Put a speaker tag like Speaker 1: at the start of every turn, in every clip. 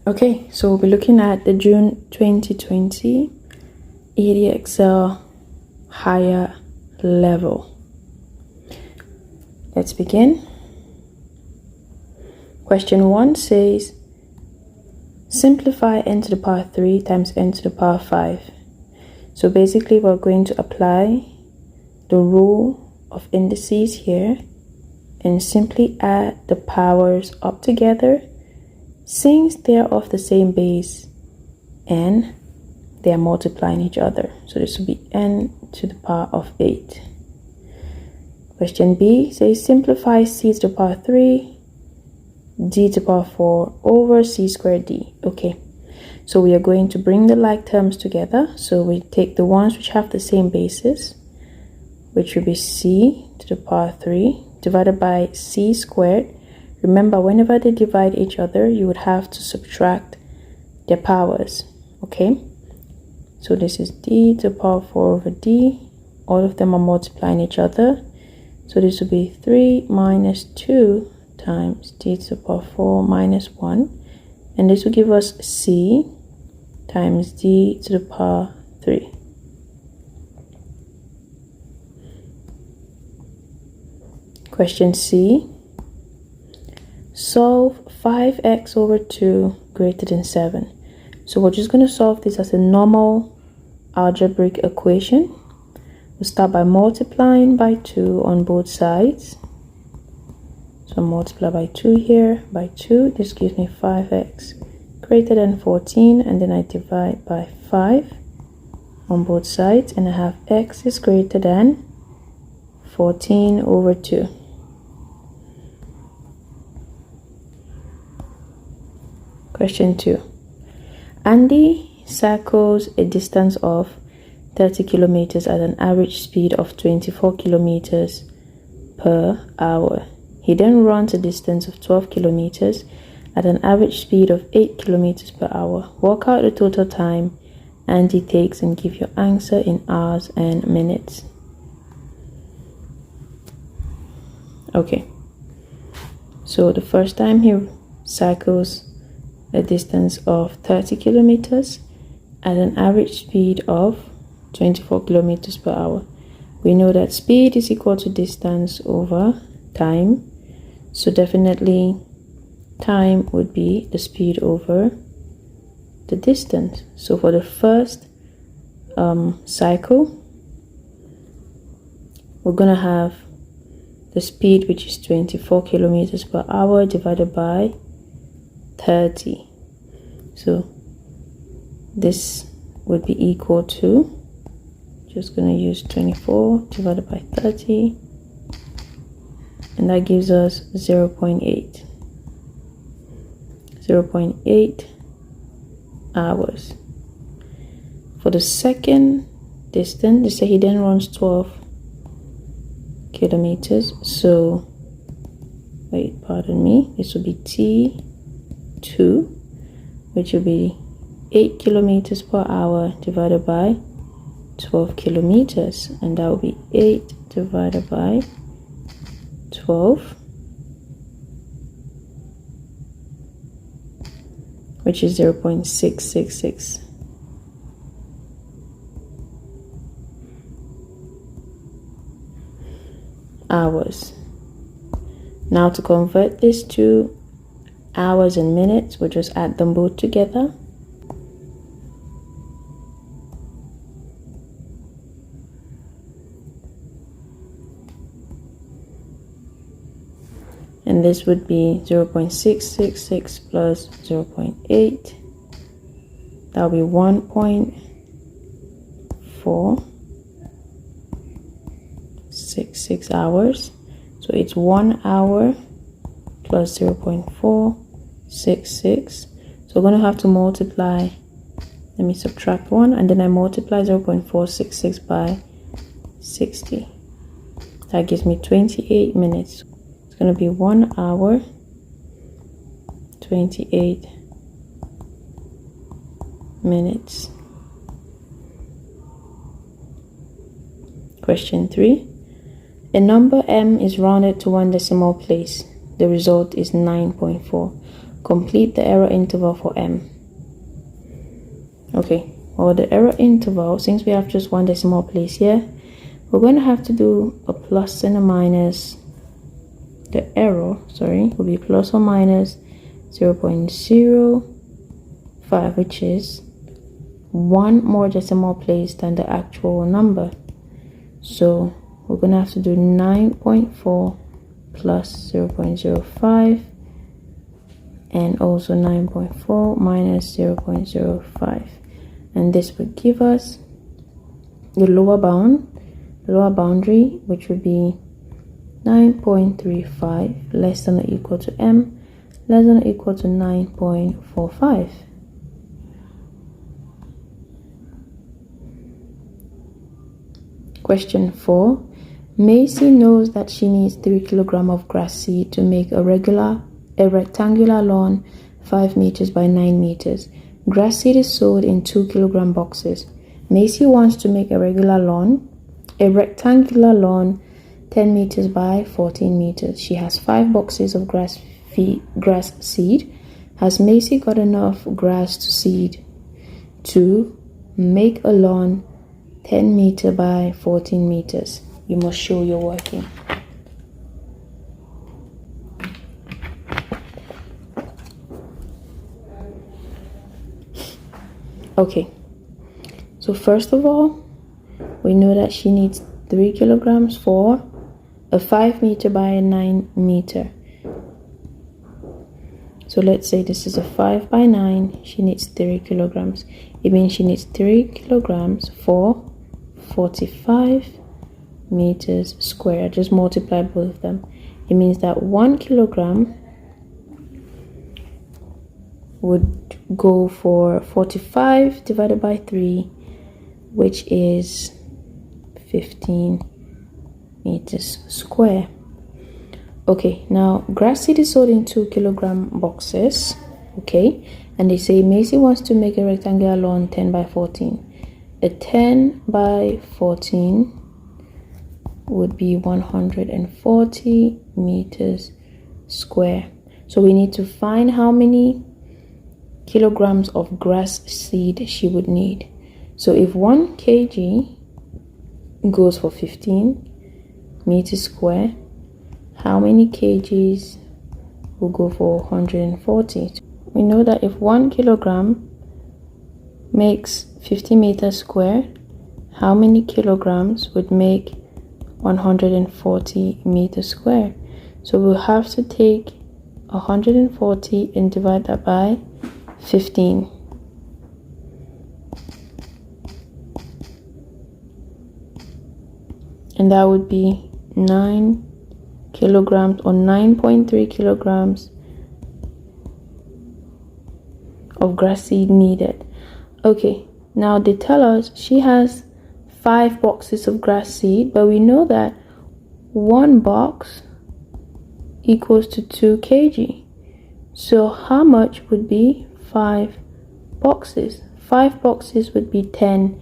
Speaker 1: Okay, so we'll be looking at the June 2020 Edexcel higher level. Let's begin. Question 1 says, simplify n to the power 3 times n to the power 5. So basically we're going to apply the rule of indices here and simply add the powers up together since they're of the same base and they are multiplying each other. So this will be n to the power of 8. Question B says simplify c to the power 3 d to the power 4 over c squared d. Okay, so we are going to bring the like terms together. So we take the ones which have the same basis, which will be c to the power 3 divided by c squared. Remember, whenever they divide each other, you would have to subtract their powers. Okay, so this is d to the power 4 over d. All of them are multiplying each other. So this will be 3 minus 2 times d to the power 4 minus 1. And this will give us c times d to the power 3. Question C. Solve 5x over 2 greater than 7. So we're just going to solve this as a normal algebraic equation. We'll start by multiplying by 2 on both sides. So multiply by 2 here, by 2. This gives me 5x greater than 14. And then I divide by 5 on both sides. And I have x is greater than 14 over 2. Question 2. Andy cycles a distance of 30 kilometers at an average speed of 24 kilometers per hour. He then runs a distance of 12 kilometers at an average speed of 8 kilometers per hour. Work out the total time Andy takes and give your answer in hours and minutes. Okay, so the first time he cycles a distance of 30 kilometers at an average speed of 24 kilometers per hour. We know that speed is equal to distance over time. So definitely time would be the speed over the distance. So for the first cycle, we're going to have the speed, which is 24 kilometers per hour divided by 30. So this would be equal to, just going to use 24 divided by 30, and that gives us 0.8 hours. For the second distance, they say he then runs 12 kilometers. So wait, pardon me, this will be T2, which will be 8 kilometers per hour divided by 12 kilometers, and that will be 8 divided by 12, which is 0.666 hours. Now to convert this to hours and minutes, we'll just add them both together. And this would be 0.666 plus 0.8. That will be 1.466 hours. So it's 1 hour plus 0.466. So we're going to have to multiply. Let me subtract 1, and then I multiply 0.466 by 60. That gives me 28 minutes. It's going to be 1 hour, 28 minutes. Question 3. A number m is rounded to one decimal place. The result is 9.4. Complete the error interval for m. Okay, well, the error interval, since we have just one decimal place here, we're going to have to do a plus and a minus. The error, will be plus or minus 0.05, which is one more decimal place than the actual number. So we're going to have to do 9.4 plus 0.05 and also 9.4 minus 0.05. And this would give us the lower boundary, which would be 9.35 less than or equal to m, less than or equal to 9.45. Question 4. Macy knows that she needs 3 kilograms of grass seed to make a rectangular lawn 5 meters by 9 meters. Grass seed is sold in 2 kilogram boxes. Macy wants to make a rectangular lawn 10 meters by 14 meters. She has 5 boxes of grass seed. Has Macy got enough grass to seed to make a lawn 10 meter by 14 meters? You must show your working. Okay, so first of all, we know that she needs 3 kilograms for a 5 meter by a 9 meter. So let's say this is a 5 by 9. She needs 3 kilograms. It means she needs 3 kilograms for 45 meters square. Just multiply both of them. It means that 1 kilogram would go for 45 divided by 3, which is 15 meters square. Okay, now grass seed is sold in 2 kilogram boxes. Okay, and they say Macy wants to make a rectangular lawn 10 by 14. A 10 by 14 would be 140 meters square. So we need to find how many kilograms of grass seed she would need. So if 1 kg goes for 15 meters square, how many kgs will go for 140? We know that if 1 kilogram makes 50 meters square, how many kilograms would make 140 meters square? So we'll have to take 140 and divide that by 15. And that would be 9 kilograms or 9.3 kilograms of grass seed needed. Okay, now they tell us she has 5 boxes of grass seed, but we know that 1 box equals to 2 kg. So how much would be 5 boxes? 5 boxes would be 10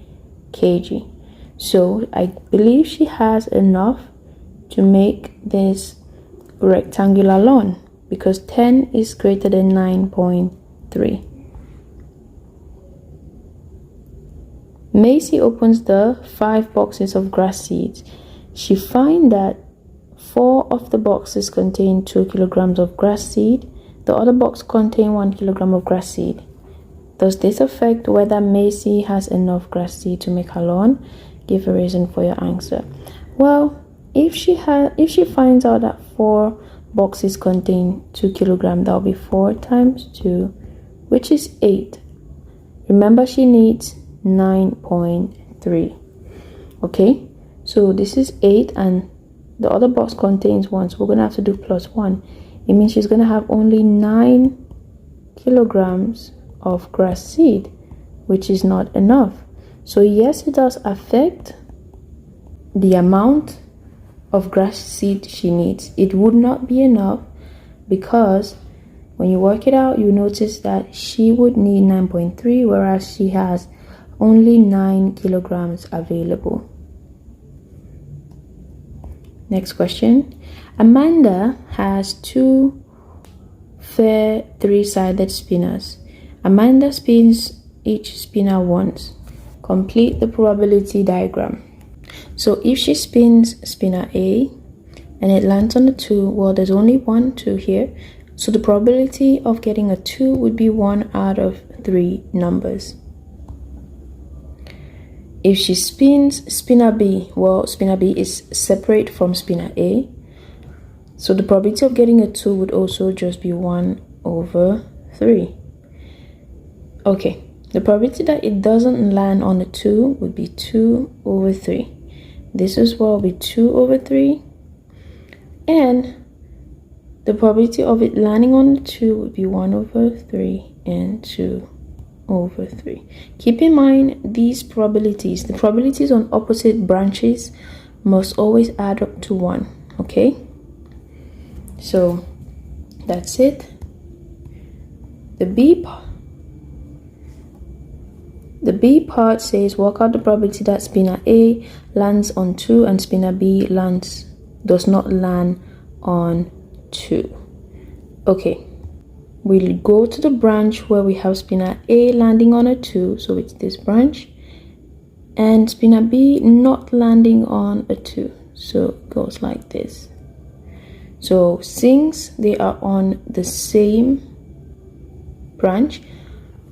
Speaker 1: kg. So I believe she has enough to make this rectangular lawn because 10 is greater than 9.3. Macy opens the 5 boxes of grass seeds. She finds that 4 of the boxes contain 2 kilograms of grass seed. The other box contains 1 kilogram of grass seed. Does this affect whether Macy has enough grass seed to make her lawn? Give a reason for your answer. Well, if she finds out that 4 boxes contain 2 kilograms, that will be 4 times 2, which is 8. Remember, she needs 9.3. Okay, so this is 8 and the other box contains 1, so we're going to have to do plus 1. It means she's going to have only 9 kilograms of grass seed, which is not enough. So yes, it does affect the amount of grass seed she needs. It would not be enough because when you work it out, you notice that she would need 9.3, whereas she has only 9 kilograms available. Next question. Amanda has 2 fair three-sided spinners. Amanda spins each spinner once. Complete the probability diagram. So if she spins spinner A and it lands on a 2, well, there's only 1 2 here. So the probability of getting a 2 would be 1 out of 3 numbers. If she spins spinner B, well, spinner B is separate from spinner A. So the probability of getting a 2 would also just be 1 over 3. Okay, the probability that it doesn't land on a 2 would be 2 over 3. This as well will be 2 over 3. And the probability of it landing on the 2 would be 1 over 3 and 2 over 3. Keep in mind these probabilities. The probabilities on opposite branches must always add up to 1. Okay? So that's it. The B part says work out the probability that spinner A lands on 2 and spinner B does not land on 2. Okay, we'll go to the branch where we have spinner A landing on a 2, so it's this branch, and spinner B not landing on a 2, so it goes like this. So since they are on the same branch,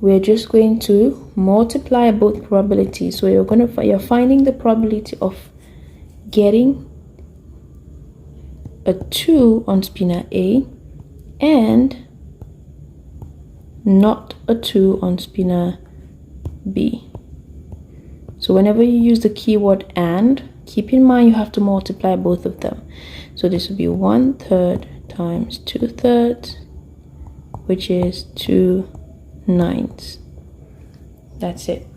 Speaker 1: we're just going to multiply both probabilities. So you're finding the probability of getting a 2 on spinner A and not a 2 on spinner B. So whenever you use the keyword and, keep in mind you have to multiply both of them. So this will be 1/3 times 2/3, which is 2/9. That's it.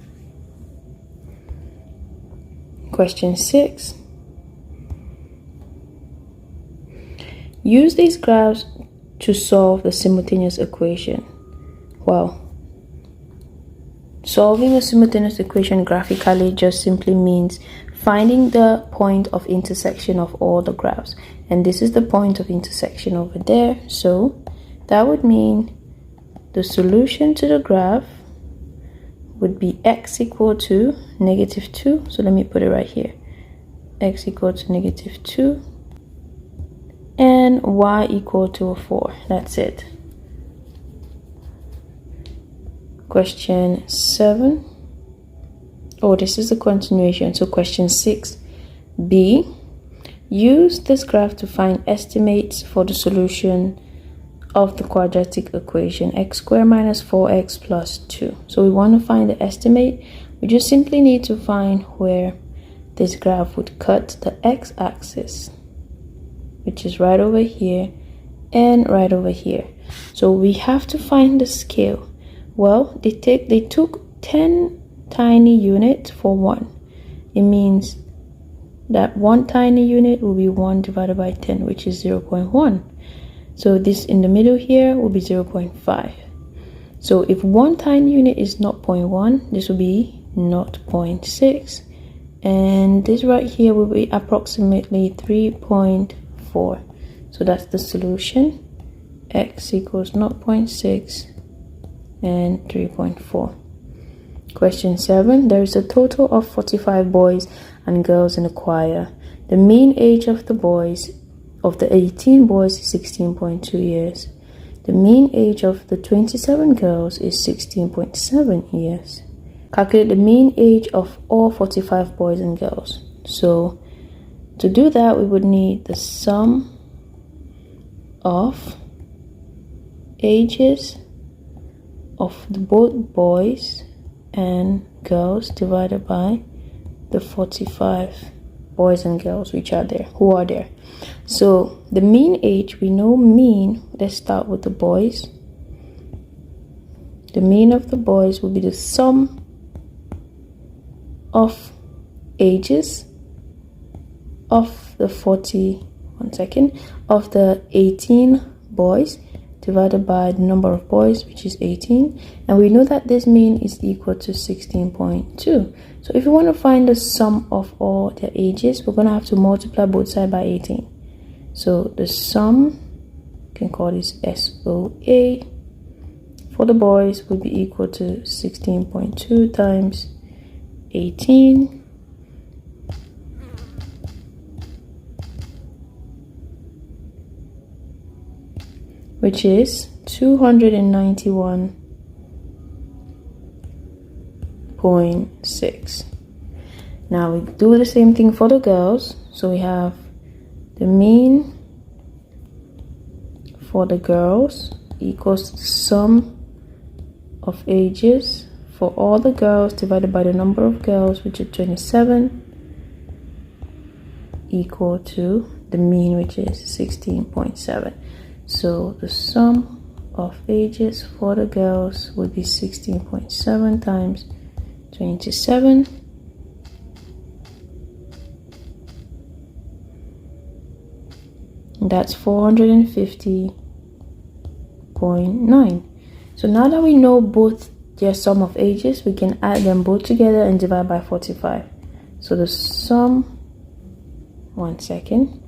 Speaker 1: Question 6. Use these graphs to solve the simultaneous equation. Well, solving a simultaneous equation graphically just simply means finding the point of intersection of all the graphs. And this is the point of intersection over there. So that would mean the solution to the graph would be x equal to -2. So let me put it right here. X equal to -2 and y equal to a 4. That's it. Question 7. Oh, this is the continuation. So question 6b. Use this graph to find estimates for the solution of the quadratic equation x squared minus 4x plus 2. So we want to find the estimate. We just simply need to find where this graph would cut the x-axis, which is right over here and right over here. So we have to find the scale. Well, they took 10 tiny units for 1. It means that 1 tiny unit will be 1 divided by 10, which is 0.1. So this in the middle here will be 0.5. So if 1 tiny unit is 0.1, this will be 0.6. And this right here will be approximately 3.4. So that's the solution. X equals 0.6 and 3.4. Question 7. There is a total of 45 boys and girls in the choir. The mean age of the 18 boys is 16.2 years. The mean age of the 27 girls is 16.7 years. Calculate the mean age of all 45 boys and girls. So to do that, we would need the sum of ages of both boys and girls divided by the 45 boys and girls who are there. So the mean age, we know mean. Let's start with the boys. The mean of the boys will be the sum of ages of the 18 boys divided by the number of boys, which is 18, and we know that this mean is equal to 16.2. So if you want to find the sum of all their ages, we're going to have to multiply both sides by 18. So the sum can call this SOA. For the boys would be equal to 16.2 times 18, which is 291.6. Now we do the same thing for the girls. So we have the mean for the girls equals the sum of ages for all the girls divided by the number of girls, which is 27, equal to the mean, which is 16.7. So the sum of ages for the girls would be 16.7 times 27. That's 450.9. So now that we know both their sum of ages, we can add them both together and divide by 45. So the sum, one second.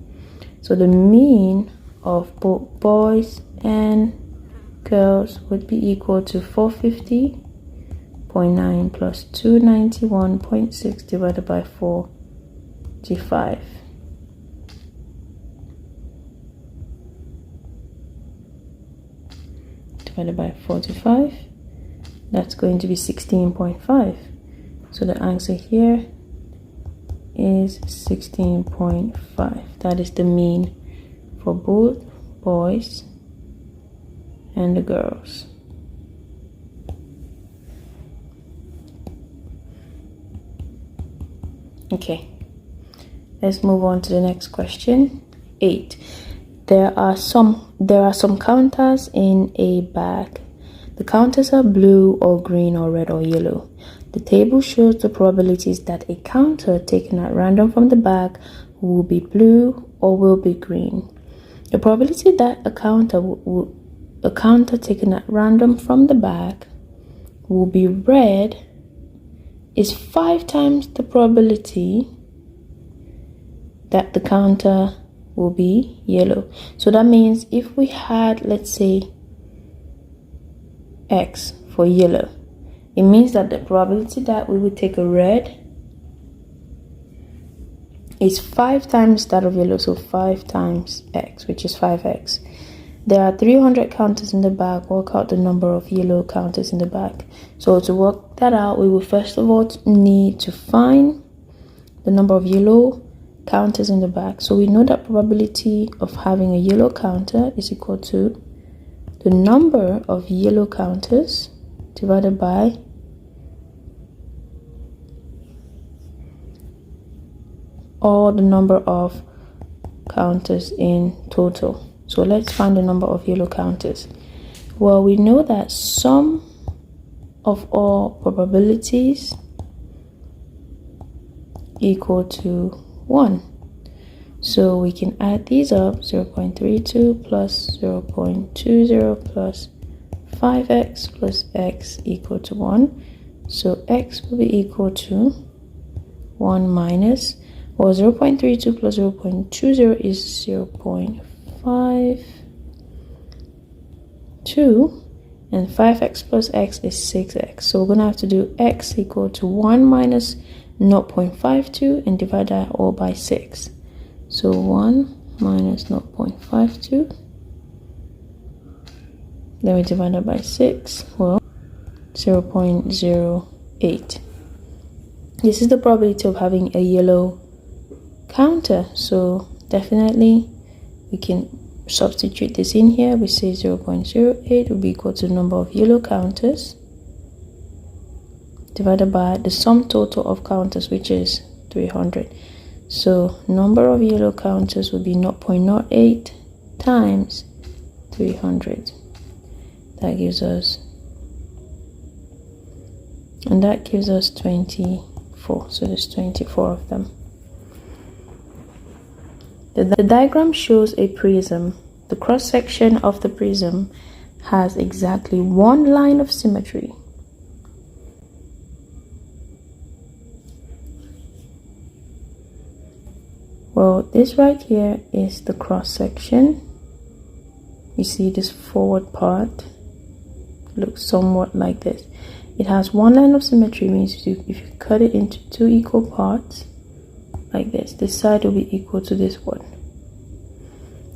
Speaker 1: So the mean of both boys and girls would be equal to 450.9 plus 291.6 divided by 45. Divided by 45, that's going to be 16.5. So the answer here is 16.5. That is the mean for both boys and the girls. Okay, let's move on to the next question. 8. There are some counters in a bag. The counters are blue or green or red or yellow. The table shows the probabilities that a counter taken at random from the bag will be blue or will be green. The probability that a counter taken at random from the bag will be red is 5 times the probability that the counter will be yellow. So that means if we had, let's say, X for yellow, it means that the probability that we would take a red is 5 times that of yellow. So 5 times X, which is 5X. There are 300 counters in the bag. Work out the number of yellow counters in the bag. So to work that out, we will first of all need to find the number of yellow counters in the bag. So we know that probability of having a yellow counter is equal to the number of yellow counters divided by all the number of counters in total. So let's find the number of yellow counters. Well, we know that sum of all probabilities equal to 1. So we can add these up. 0.32 plus 0.20 plus 5x plus x equal to 1. So x will be equal to 1 minus, or 0.32 plus 0.20 is 0.52, and 5x plus x is 6x. So we're going to have to do x equal to 1 minus 0.52 and divide that all by 6. So 1 minus 0.52, then we divide that by 6, well, 0.08. This is the probability of having a yellow counter. So definitely we can substitute this in here. We say 0.08 will be equal to the number of yellow counters divided by the sum total of counters, which is 300. So number of yellow counters will be 0.08 times 300. That gives us, and that gives us 24. So there's 24 of them. The diagram shows a prism. The cross section of the prism has exactly one line of symmetry. Well, this right here is the cross section You see this forward part looks somewhat like this. It has one line of symmetry, means if you cut it into 2 equal parts like this side will be equal to this one.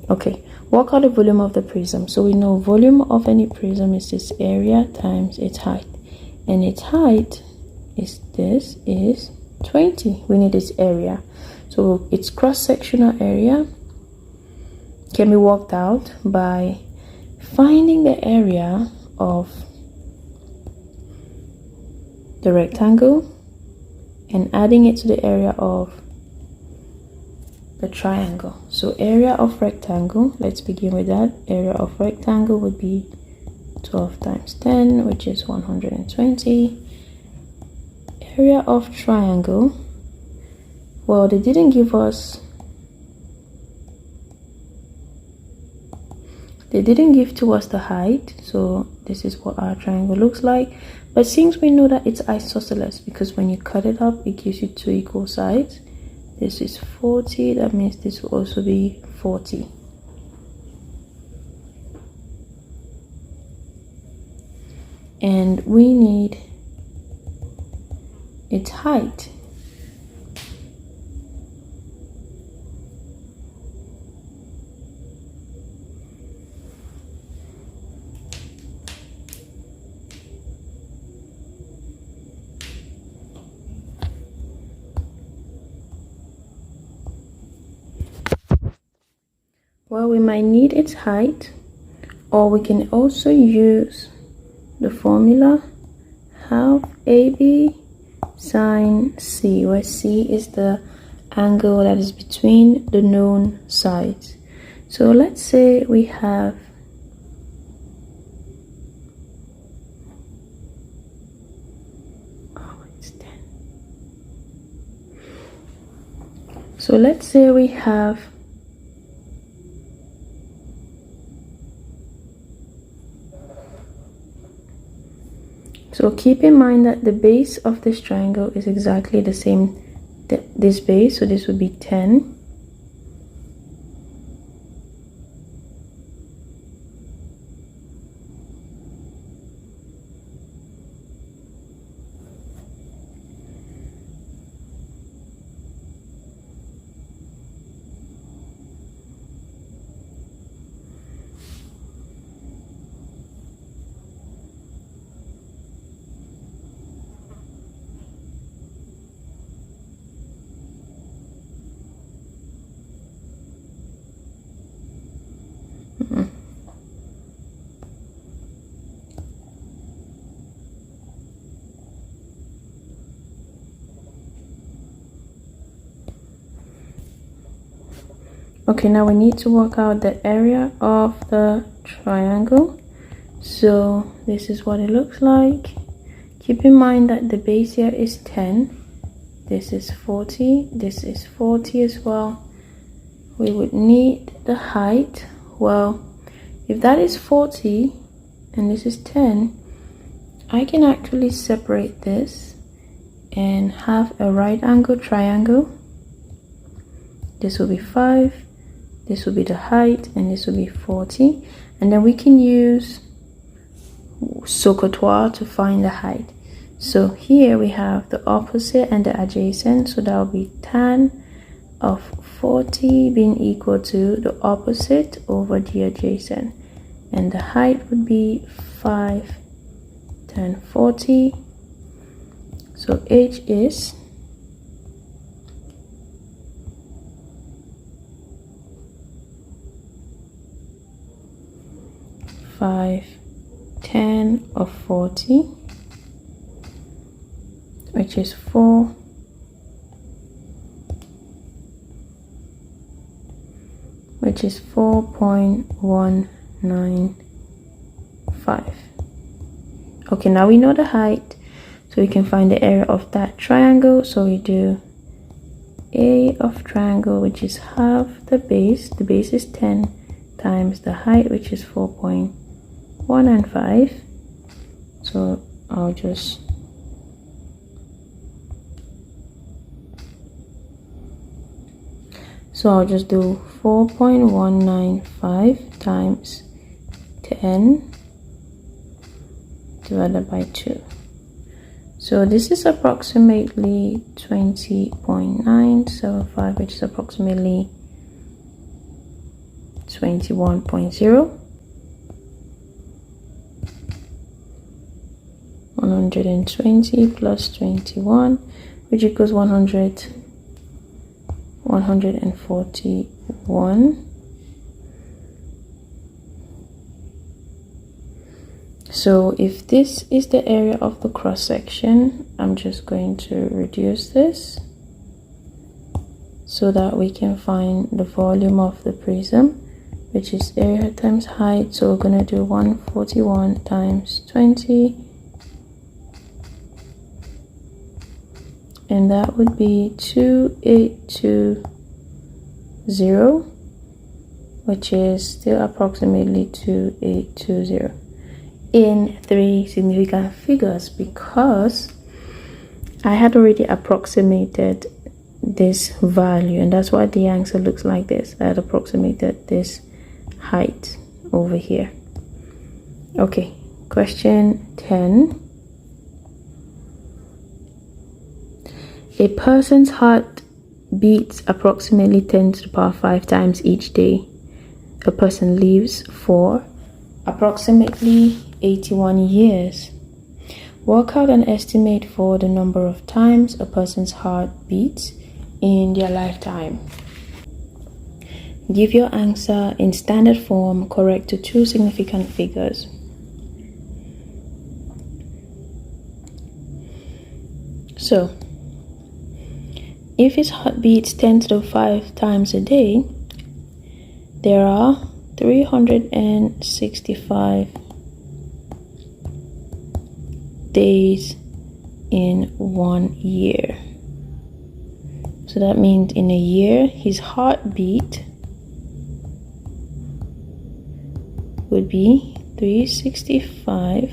Speaker 1: Okay, work out the volume of the prism. So we know volume of any prism is this area times its height, and its height is 20. We need its area, so its cross-sectional area can be worked out by finding the area of the rectangle and adding it to the area of the triangle. So area of rectangle, let's begin with that. Area of rectangle would be 12 times 10, which is 120. Area of triangle, well, they didn't give to us the height, so this is what our triangle looks like. But since we know that it's isosceles, because when you cut it up it gives you 2 equal sides, this is 40, that means this will also be 40. And we need its height. Well, we might need its height, or we can also use the formula half AB sine C, where C is the angle that is between the known sides. So let's say we have So let's say we have So keep in mind that the base of this triangle is exactly the same, this base, so this would be 10. Okay, now we need to work out the area of the triangle. So this is what it looks like. Keep in mind that the base here is 10. This is 40. This is 40 as well. We would need the height. Well, if that is 40 and this is 10, I can actually separate this and have a right angle triangle. This will be 5. This will be the height, and this will be 40. And then we can use Sokotoir to find the height. So here we have the opposite and the adjacent, so that will be tan of 40 being equal to the opposite over the adjacent, and the height would be 5 tan 40. So h is 5 tan of 40, which is 4, which is 4.195. Okay, now we know the height, so we can find the area of that triangle. So we do A of triangle, which is half the base is 10, times the height, which is 4.195. So I'll just do 4.195 times 10 divided by 2. So this is approximately 20.975, which is approximately 21.0. 120 plus 21, which equals 141. So if this is the area of the cross section, I'm just going to reduce this so that we can find the volume of the prism, which is area times height. So we're going to do 141 times 20, and that would be 2820, which is still approximately 2820 in 3 significant figures, because I had already approximated this value, and that's why the answer looks like this. I had approximated this height over here. Okay, question 10. A person's heart beats approximately 10 to the power 5 times each day. A person lives for approximately 81 years. Work out an estimate for the number of times a person's heart beats in their lifetime. Give your answer in standard form, correct to 2 significant figures. So, if his heart beats 10 to the 5 times a day, there are 365 days in 1 year. So that means in a year, his heartbeat would be 365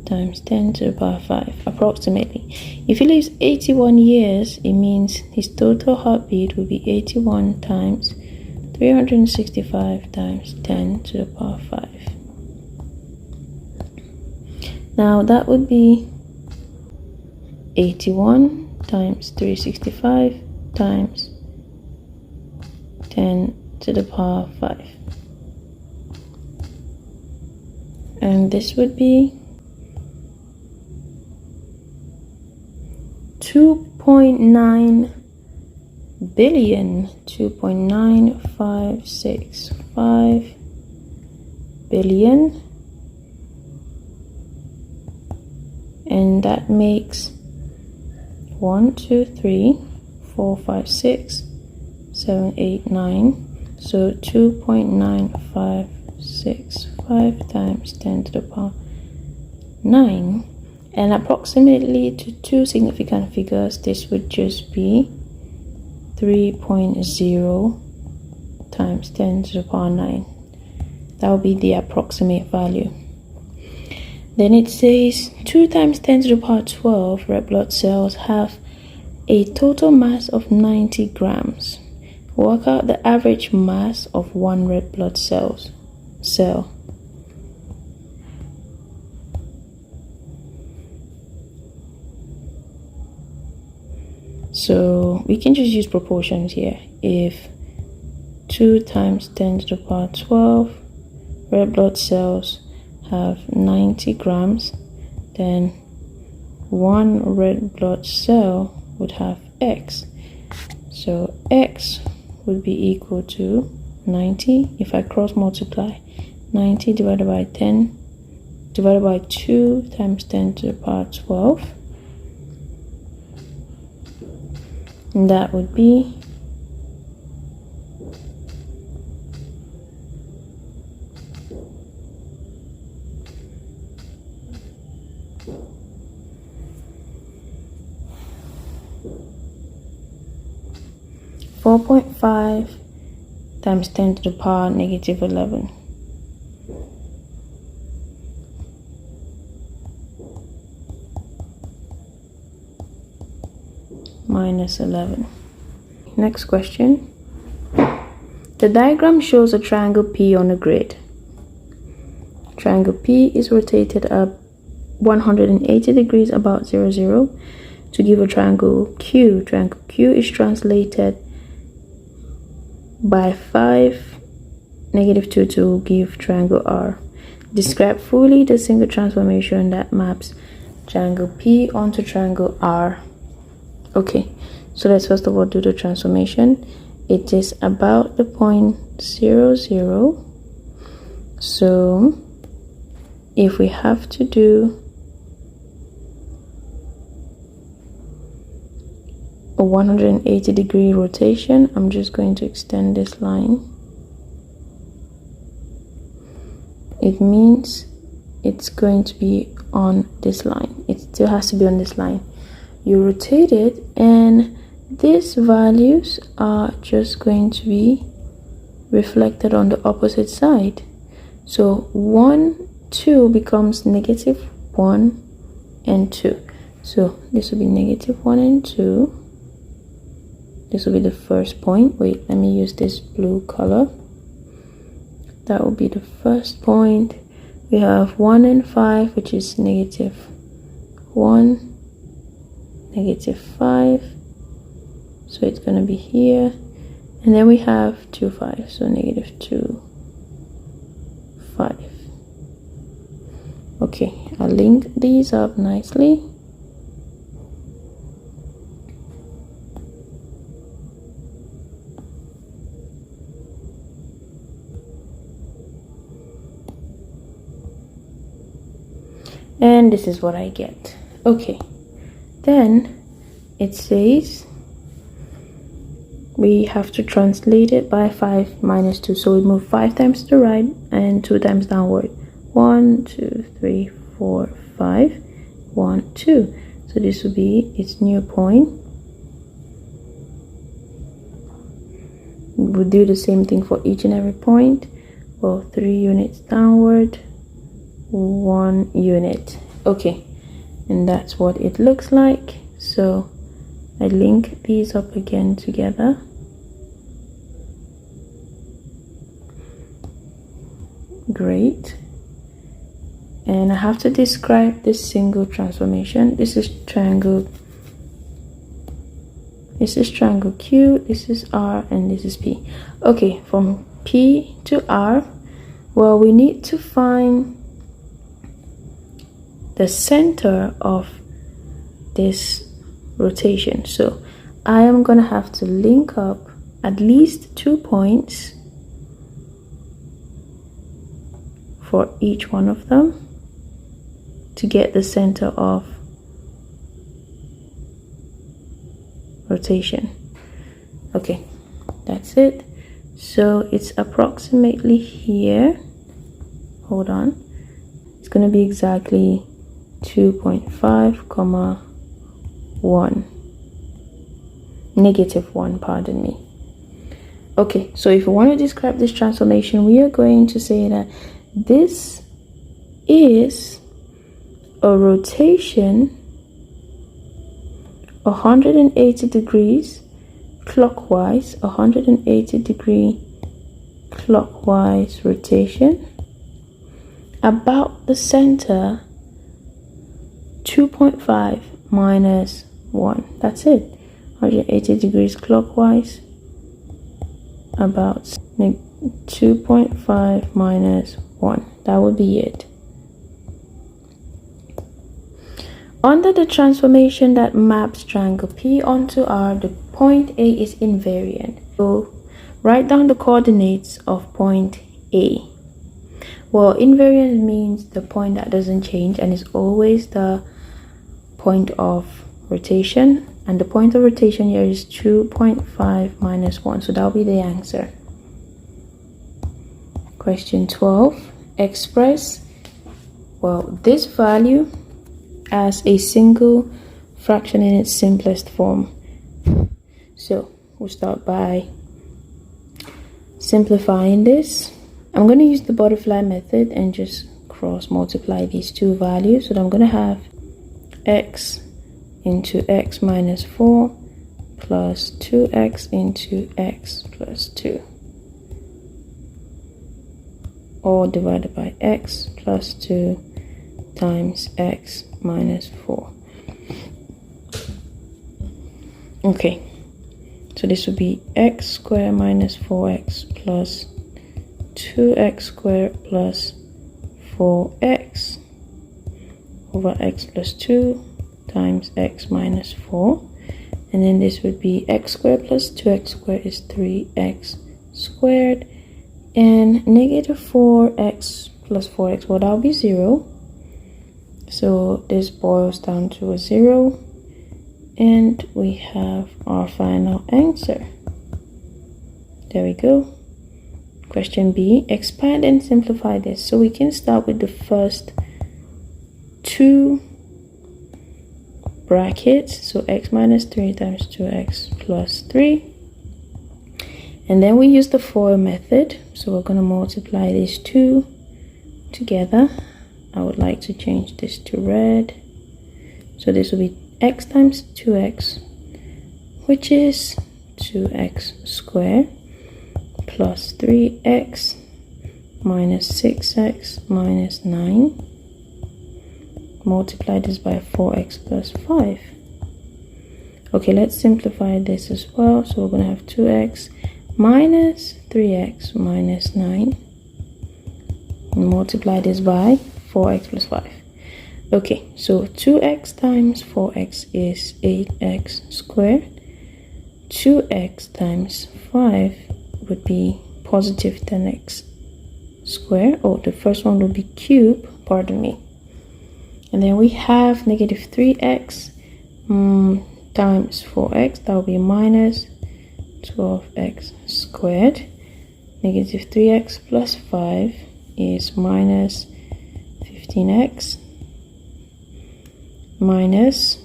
Speaker 1: times 10 to the power 5, approximately. If he lives 81 years, it means his total heartbeat would be 81 times 365 times 10 to the power 5. Now that would be 81 times 365 times 10 to the power 5. And this would be 2.9 billion, 2.9565 billion, and that makes 1, 2, 3, 4, 5, 6, 7, 8, 9. So 2.9565 times 10 to the power 9, and approximately to 2 significant figures, this would just be 3.0 times 10 to the power 9. That would be the approximate value. Then it says 2 times 10 to the power 12 red blood cells have a total mass of 90 grams. Work out the average mass of 1 red blood cell. So we can just use proportions here. If 2 times 10 to the power 12 red blood cells have 90 grams, then 1 red blood cell would have X. So X would be equal to 90. If I cross multiply, 90 divided by 10 divided by 2 times 10 to the power 12, and that would be 4.5 times 10 to the power negative 11. Minus 11. Next question. The diagram shows a triangle P on a grid. Triangle P is rotated up 180 degrees about 0, 0 to give a triangle Q. Triangle Q is translated by 5, negative 2 to give triangle R. Describe fully the single transformation that maps triangle P onto triangle R. Okay, so let's first of all do the transformation. It is about the point 0, 0. So if we have to do a 180 degree rotation, I'm just going to extend this line. It means it's going to be on this line. It still has to be on this line. You rotate it, and these values are just going to be reflected on the opposite side. So 1, 2 becomes negative 1 and 2. So this will be negative 1 and 2. This will be the first point. Wait, let me use this blue color. That will be the first point. We have 1 and 5, which is negative 1, negative 5. So it's going to be here. And then we have 2, 5. So negative 2, 5. Okay, I'll link these up nicely. And this is what I get. Okay, then it says we have to translate it by 5 minus 2. So we move 5 times to the right and 2 times downward. 1, 2, 3, 4, 5, 1, 2. So this will be its new point. We'll do the same thing for each and every point. Well, 3 units downward, 1 unit. Okay, and that's what it looks like. So I link these up again together. Great. And I have to describe this single transformation. This is triangle Q, this is R, and this is P. Okay, from P to R, well, we need to find the center of this rotation. So I am going to have to link up at least 2 points for each one of them to get the center of rotation. Okay, that's it. So it's approximately here. Hold on. It's going to be exactly 2.5 comma 1, negative 1, pardon me. Okay, so if we want to describe this transformation, we are going to say that this is a rotation 180 degrees clockwise, 180 degree clockwise rotation about the center 2.5 minus 1. That's it. 180 degrees clockwise about 2.5 minus 1. That would be it. Under the transformation that maps triangle P onto R, the point A is invariant. So write down the coordinates of point A. Well, invariant means the point that doesn't change and is always the point of rotation, and the point of rotation here is 2.5 minus 1. So that will be the answer. Question 12. Express, well, this value as a single fraction in its simplest form. So we'll start by simplifying this. I'm going to use the butterfly method and just cross multiply these two values. So I'm going to have x into x minus 4 plus 2x into x plus 2. all divided by x plus 2 times x minus 4. Okay, so this would be x squared minus 4x plus 2x squared plus 4x over x plus 2 times x minus 4. And then this would be x squared plus 2x squared is 3x squared. And negative 4x plus 4x, well, that'll be 0. So this boils down to a 0. And we have our final answer. There we go. Question B, expand and simplify this. So we can start with the first two brackets. So x minus 3 times 2x plus 3. And then we use the FOIL method. So we're going to multiply these two together. I would like to change this to red. So this will be x times 2x, which is 2x squared, plus 3x minus 6x minus 9. Multiply this by 4x plus 5. Okay, let's simplify this as well. So we're going to have 2x minus 3x minus 9. And multiply this by 4x plus 5. Okay, so 2x times 4x is 8x squared. 2x times 5 would be positive 10x squared. Oh, the first one would be cube, pardon me. And then we have negative 3x times 4x, that will be minus 12x squared. Negative 3x plus 5 is minus 15x minus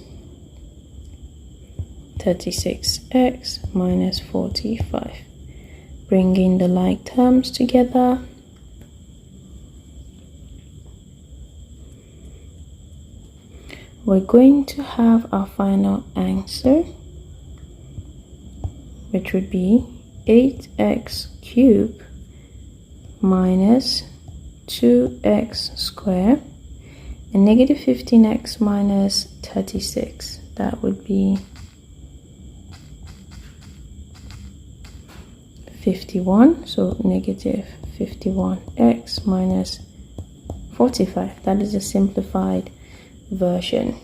Speaker 1: 36x minus 45. Bringing the like terms together. We're going to have our final answer, which would be 8x cubed minus 2x squared and negative 15x minus 36. That would be 51. So negative 51x minus 45. That is a simplified version.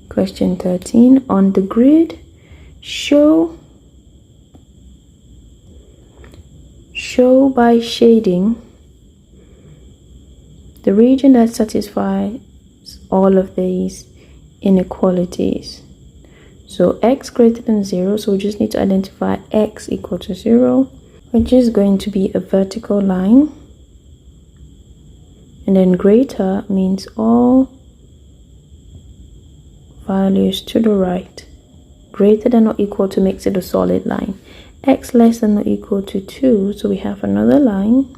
Speaker 1: Question 13. On the grid, show by shading the region that satisfies all of these inequalities. So x greater than 0, so we just need to identify x equal to 0, which is going to be a vertical line. And then greater means all values to the right. Greater than or equal to makes it a solid line. X less than or equal to 2, so we have another line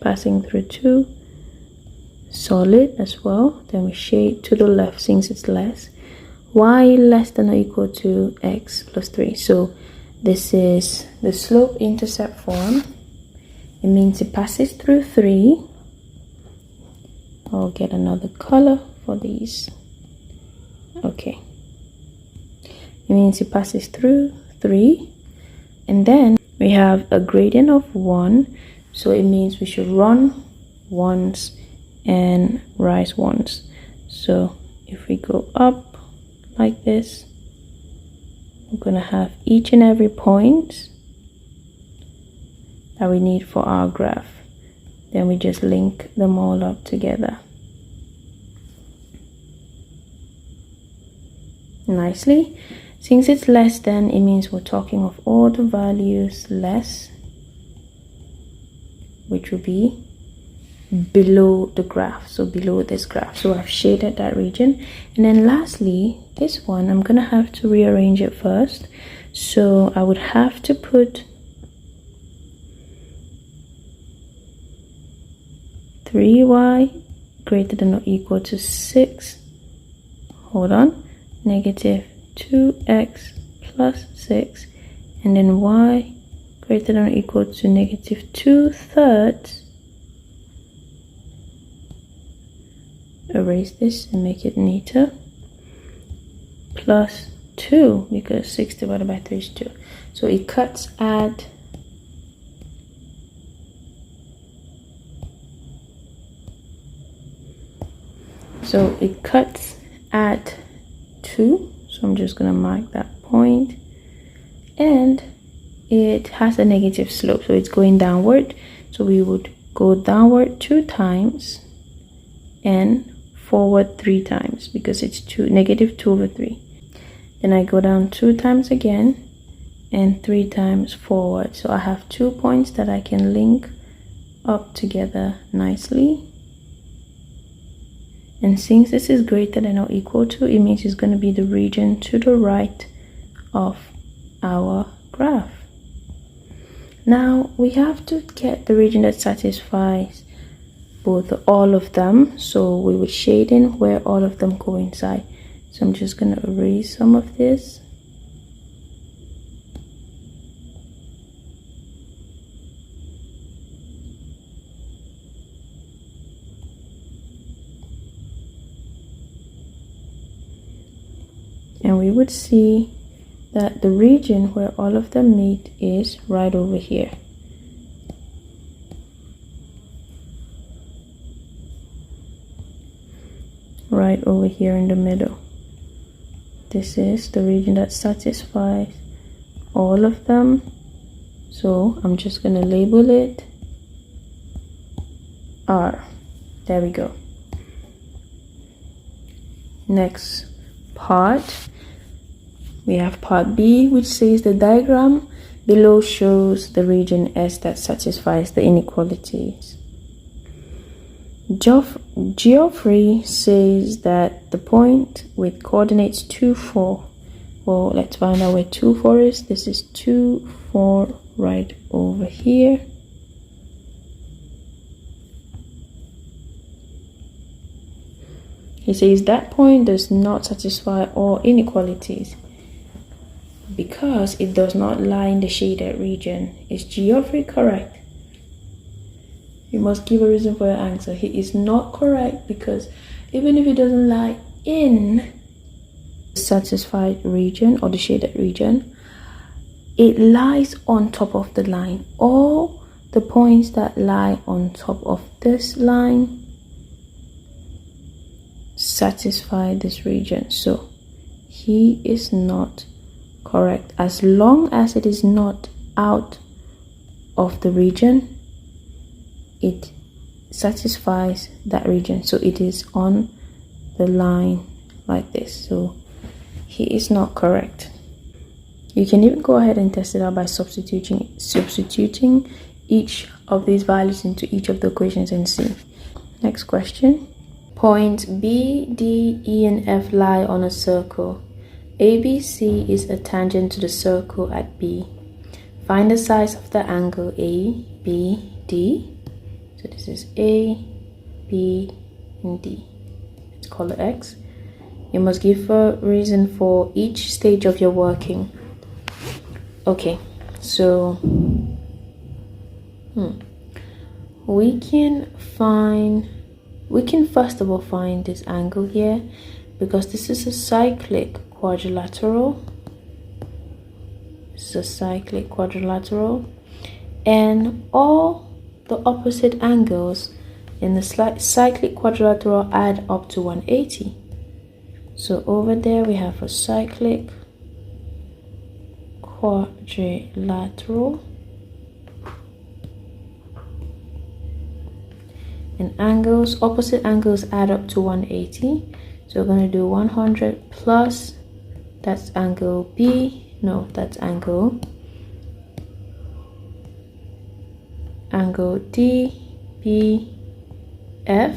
Speaker 1: passing through 2. Solid as well. Then we shade to the left since it's less. Y less than or equal to x plus 3. So this is the slope intercept form. It means it passes through 3. I'll get another color for these. Okay. It means it passes through 3. And then we have a gradient of 1. So it means we should run once and rise once. So if we go up like this, we're going to have each and every point that we need for our graph. Then we just link them all up together nicely. Since it's less than, it means we're talking of all the values less, which will be below the graph, so below this graph. So I've shaded that region. And then lastly, this one, I'm gonna have to rearrange it first. So I would have to put 3y greater than or equal to 6. Hold on. Negative 2x plus 6. And then y greater than or equal to negative 2/3. Erase this and make it neater. Plus 2, because 6 divided by 3 is 2. So it cuts at So it cuts at 2. So I'm just going to mark that point. And it has a negative slope. So it's going downward. So we would go downward 2 times and forward 3 times because it's negative 2 over 3. Then I go down 2 times again and 3 times forward. So I have 2 points that I can link up together nicely. And since this is greater than or equal to, it means it's going to be the region to the right of our graph. Now we have to get the region that satisfies all of them. So we would shade in where all of them coincide. So I'm just going to erase some of this. And we would see that the region where all of them meet is right over here. Right over here in the middle. This is the region that satisfies all of them. So I'm just going to label it R. There we go. Next part. We have part B, which says the diagram below shows the region S that satisfies the inequalities. Geoffrey says that the point with coordinates 2, 4. Well, let's find out where 2, 4 is. This is 2, 4 right over here. He says that point does not satisfy all inequalities because it does not lie in the shaded region. Is Geoffrey correct? You must give a reason for your answer. He is not correct because even if it doesn't lie in the satisfied region or the shaded region, it lies on top of the line. All the points that lie on top of this line satisfy this region. So he is not correct. As long as it is not out of the region, it satisfies that region. So it is on the line like this. So he is not correct. You can even go ahead and test it out by substituting each of these values into each of the equations and see. Next question. Points B, D, E, and F lie on a circle. ABC is a tangent to the circle at B. Find the size of the angle ABD. So this is A, B, and D. Let's call it X. You must give a reason for each stage of your working. Okay, so we can first of all find this angle here because this is a cyclic quadrilateral. This is a cyclic quadrilateral, and all the opposite angles in the cyclic quadrilateral add up to 180. So over there we have a cyclic quadrilateral, and opposite angles add up to 180. So we're going to do 100 plus, that's angle B, no, that's angle D, B, F,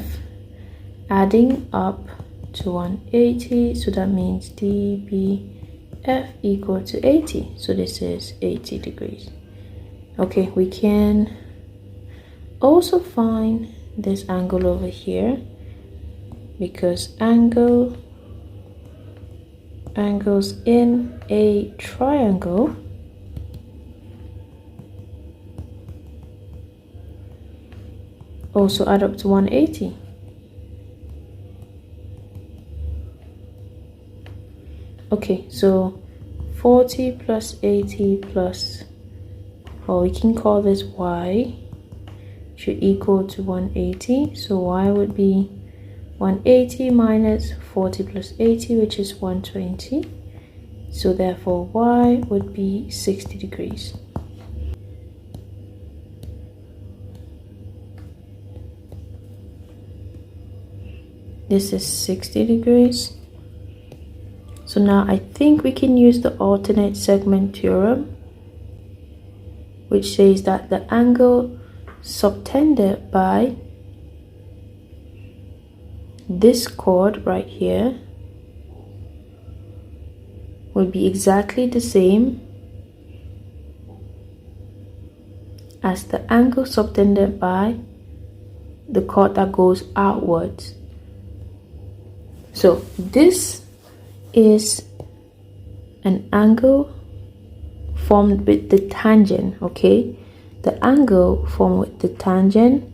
Speaker 1: adding up to 180. So that means D, B, F equal to 80. So this is 80 degrees. Okay, we can also find this angle over here because angles in a triangle also add up to 180. Okay, so 40 plus 80 plus, well, we can call this y, should equal to 180. So y would be 180 minus 40 plus 80, which is 120. So therefore y would be 60 degrees. This is 60 degrees. So now I think we can use the alternate segment theorem, which says that the angle subtended by this chord right here will be exactly the same as the angle subtended by the chord that goes outwards. So this is an angle formed with the tangent, okay? The angle formed with the tangent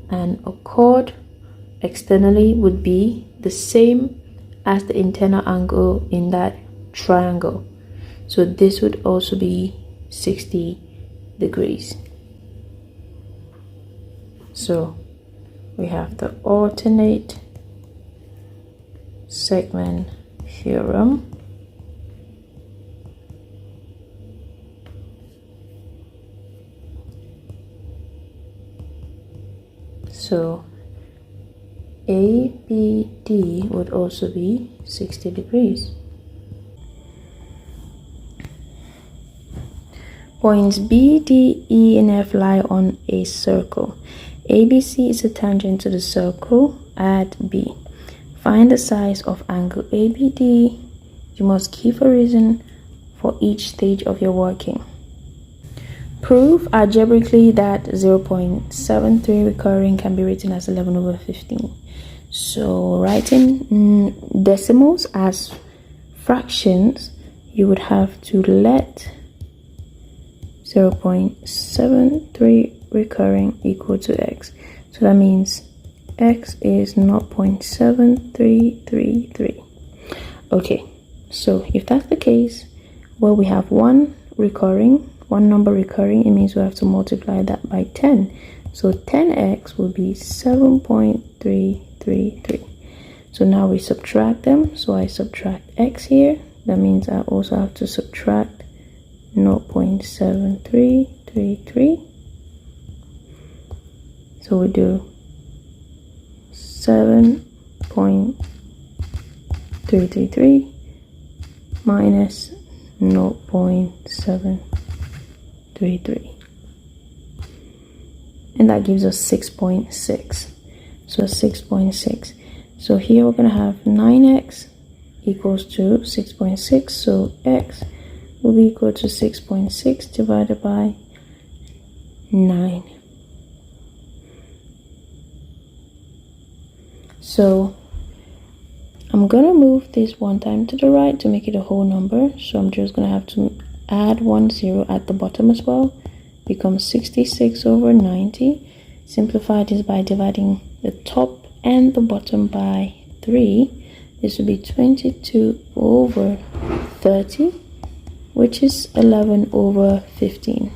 Speaker 1: and a chord externally would be the same as the internal angle in that triangle. So this would also be 60 degrees. So we have the alternate segment theorem. So ABD would also be 60 degrees. Points B, D, E, and F lie on a circle. ABC is a tangent to the circle at B. Find the size of angle ABD. You must give a reason for each stage of your working. Prove algebraically that 0.73 recurring can be written as 11 over 15. So writing decimals as fractions, you would have to let 0.73 recurring equal to x. So that means x is 0.7333. Okay, so if that's the case, well, we have one number recurring, it means we have to multiply that by 10. So 10x will be 7.333. So now we subtract them. So I subtract x here. That means I also have to subtract 0.7333. So we do 7.333 minus 0.733, and that gives us 6.6. So 6.6. So here we're going to have 9x equals to 6.6. So x will be equal to 6.6 divided by 9. So I'm going to move this one time to the right to make it a whole number. So I'm just going to have to add 1 0 at the bottom as well. Becomes 66 over 90. Simplify this by dividing the top and the bottom by 3. This will be 22 over 30, which is 11 over 15.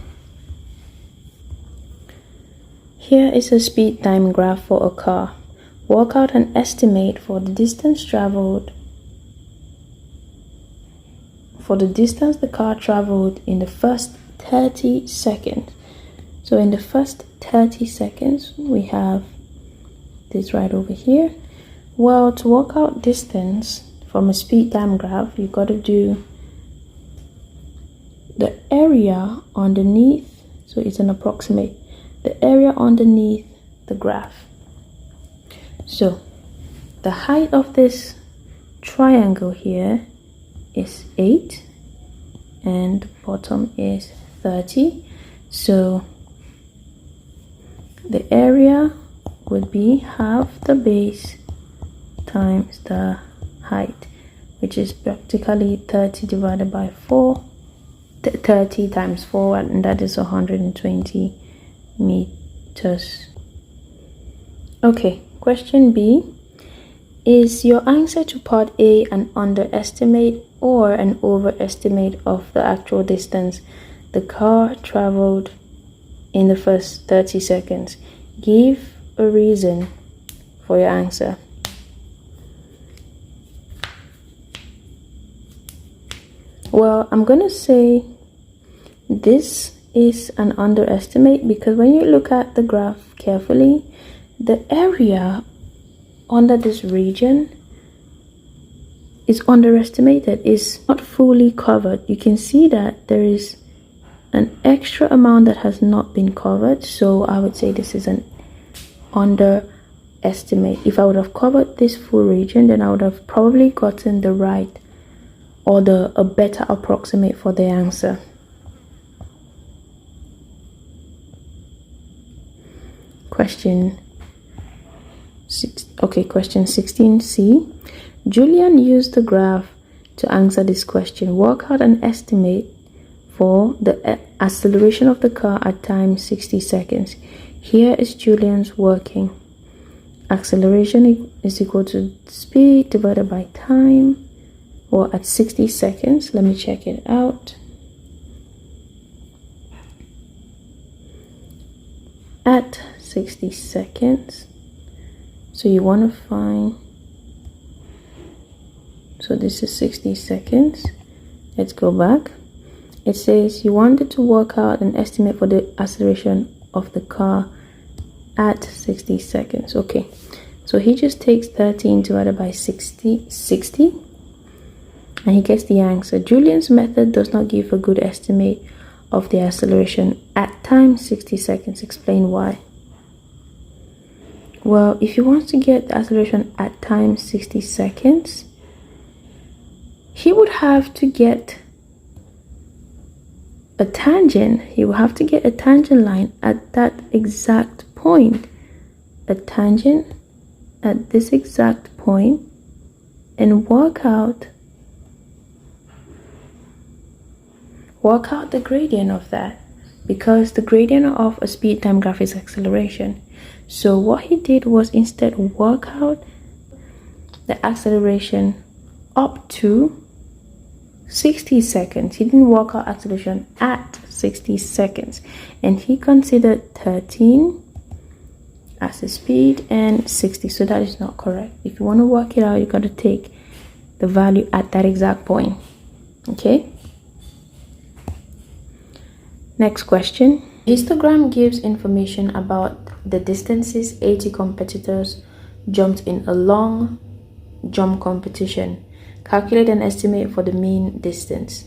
Speaker 1: Here is a speed time graph for a car. Work out an estimate for the distance traveled. For the distance the car traveled in the first 30 seconds. So in the first 30 seconds, we have this right over here. Well, to work out distance from a speed time graph, you've got to do the area underneath. So it's an approximate. The area underneath the graph. So the height of this triangle here is 8 and bottom is 30. So the area would be half the base times the height, which is practically 30 divided by 4. 30 times 4, and that is 120 meters. Okay, question B. Is your answer to part A an underestimate or an overestimate of the actual distance the car traveled in the first 30 seconds? Give a reason for your answer. Well, I'm going to say this is an underestimate because when you look at the graph carefully, the area under this region is underestimated, is not fully covered. You can see that there is an extra amount that has not been covered, so I would say this is an underestimate. If I would have covered this full region, then I would have probably gotten the right or a better approximate for the answer. Question 16C. Julian used the graph to answer this question. Work out an estimate for the acceleration of the car at time 60 seconds. Here is Julian's working. Acceleration is equal to speed divided by time, or at 60 seconds. Let me check it out. At 60 seconds. So you want to find, so this is 60 seconds. Let's go back. It says you wanted to work out an estimate for the acceleration of the car at 60 seconds. Okay, so he just takes 13 divided by 60, and he gets the answer. Julian's method does not give a good estimate of the acceleration at time 60 seconds. Explain why. Well, if you want to get the acceleration at time 60 seconds, he would have to get a tangent. He will have to get a tangent line at that exact point. A tangent at this exact point, and work out the gradient of that, because the gradient of a speed time graph is acceleration. So what he did was instead work out the acceleration up to 60 seconds. He didn't work out acceleration at 60 seconds, and he considered 13 as the speed and 60. So that is not correct. If you want to work it out, you got to take the value at that exact point. Okay. Next question. Histogram gives information about the distances 80 competitors jumped in a long jump competition. Calculate an estimate for the mean distance.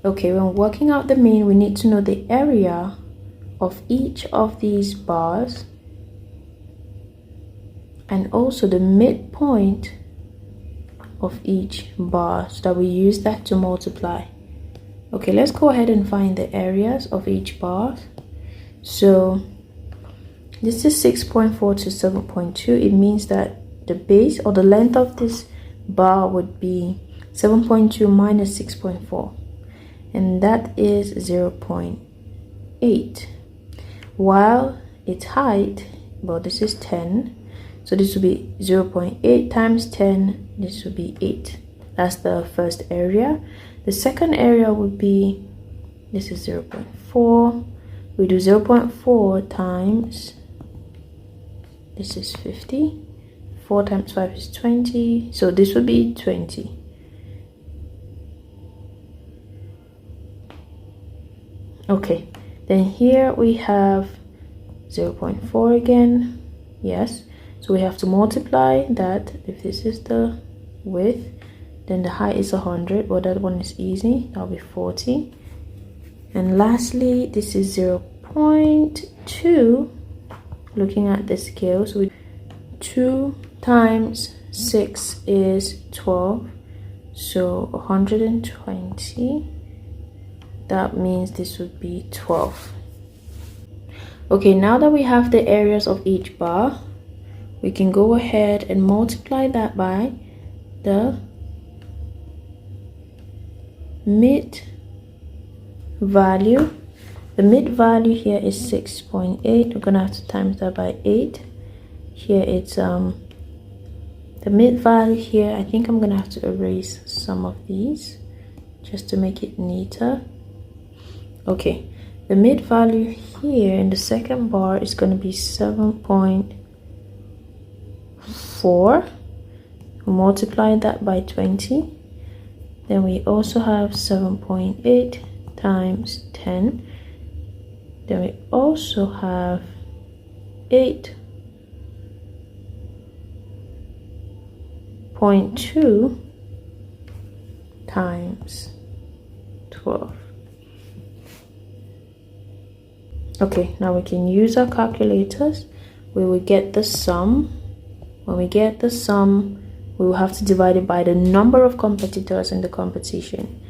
Speaker 1: Okay, when working out the mean, we need to know the area of each of these bars and also the midpoint of each bar, so that we use that to multiply. Okay, let's go ahead and find the areas of each bar. So this is 6.4 to 7.2. It means that the base or the length of this bar would be 7.2 minus 6.4, and that is 0.8. While its height, well, this is 10, so this would be 0.8 times 10. This would be 8. That's the first area. The second area would be, this is 0.4. We do 0.4 times, this is 50. 4 times 5 is 20. So this would be 20. Okay, then here we have 0.4 again. Yes, so we have to multiply that. If this is the width, then the height is 100. Well, that one is easy. That'll be 40. And lastly, this is 0.2. Looking at the scale, so 2 times 6 is 12. So 120. That means this would be 12. Okay, now that we have the areas of each bar, we can go ahead and multiply that by the mid value. The mid value here is 6.8. We're gonna have to times that by 8. here it's the mid value here. I think I'm gonna have to erase some of these just to make it neater. Okay, the mid value here in the second bar is going to be 7.4. Multiply that by 20. Then we also have 7.8 times 10. Then we also have 8.2 times 12. Okay, now we can use our calculators. We will get the sum. When we get the sum, we will have to divide it by the number of competitors in the competition.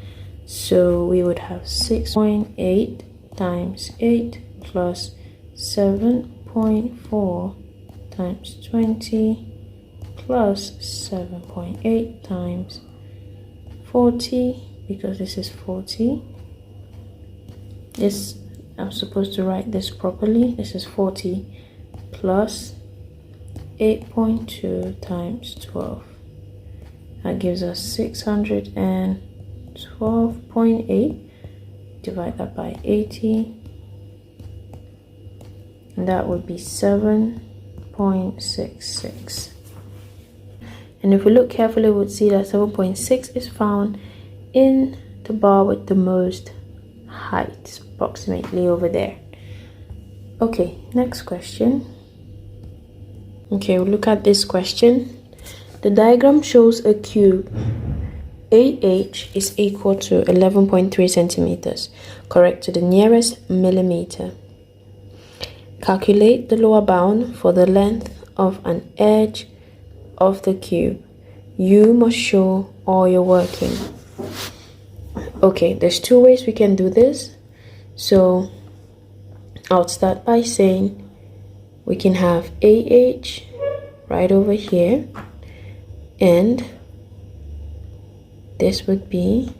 Speaker 1: So we would have 6.8 times 8 plus 7.4 times 20 plus 7.8 times 40, because this is 40. This, I'm supposed to write this properly. This is 40 plus 8.2 times 12. That gives us 612.8. Divide that by 80. And that would be 7.66. And if we look carefully, we would see that 7.6 is found in the bar with the most height, approximately over there. Okay, next question. Okay, we'll look at this question. The diagram shows a cube. AH is equal to 11.3 centimeters. Correct to the nearest millimeter. Calculate the lower bound for the length of an edge of the cube. You must show all your working. Okay, there's two ways we can do this. So I'll start by saying we can have AH right over here, and this would be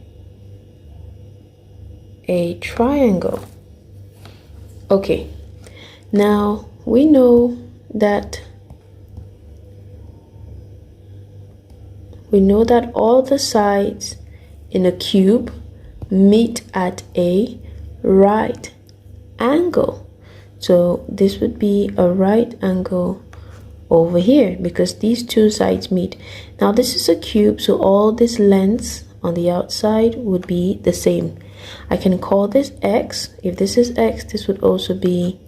Speaker 1: a triangle. Okay, now we know that all the sides in a cube meet at a right angle. So this would be a right angle over here because these two sides meet. Now this is a cube, so all these lengths on the outside would be the same. I can call this X. If this is X, this would also be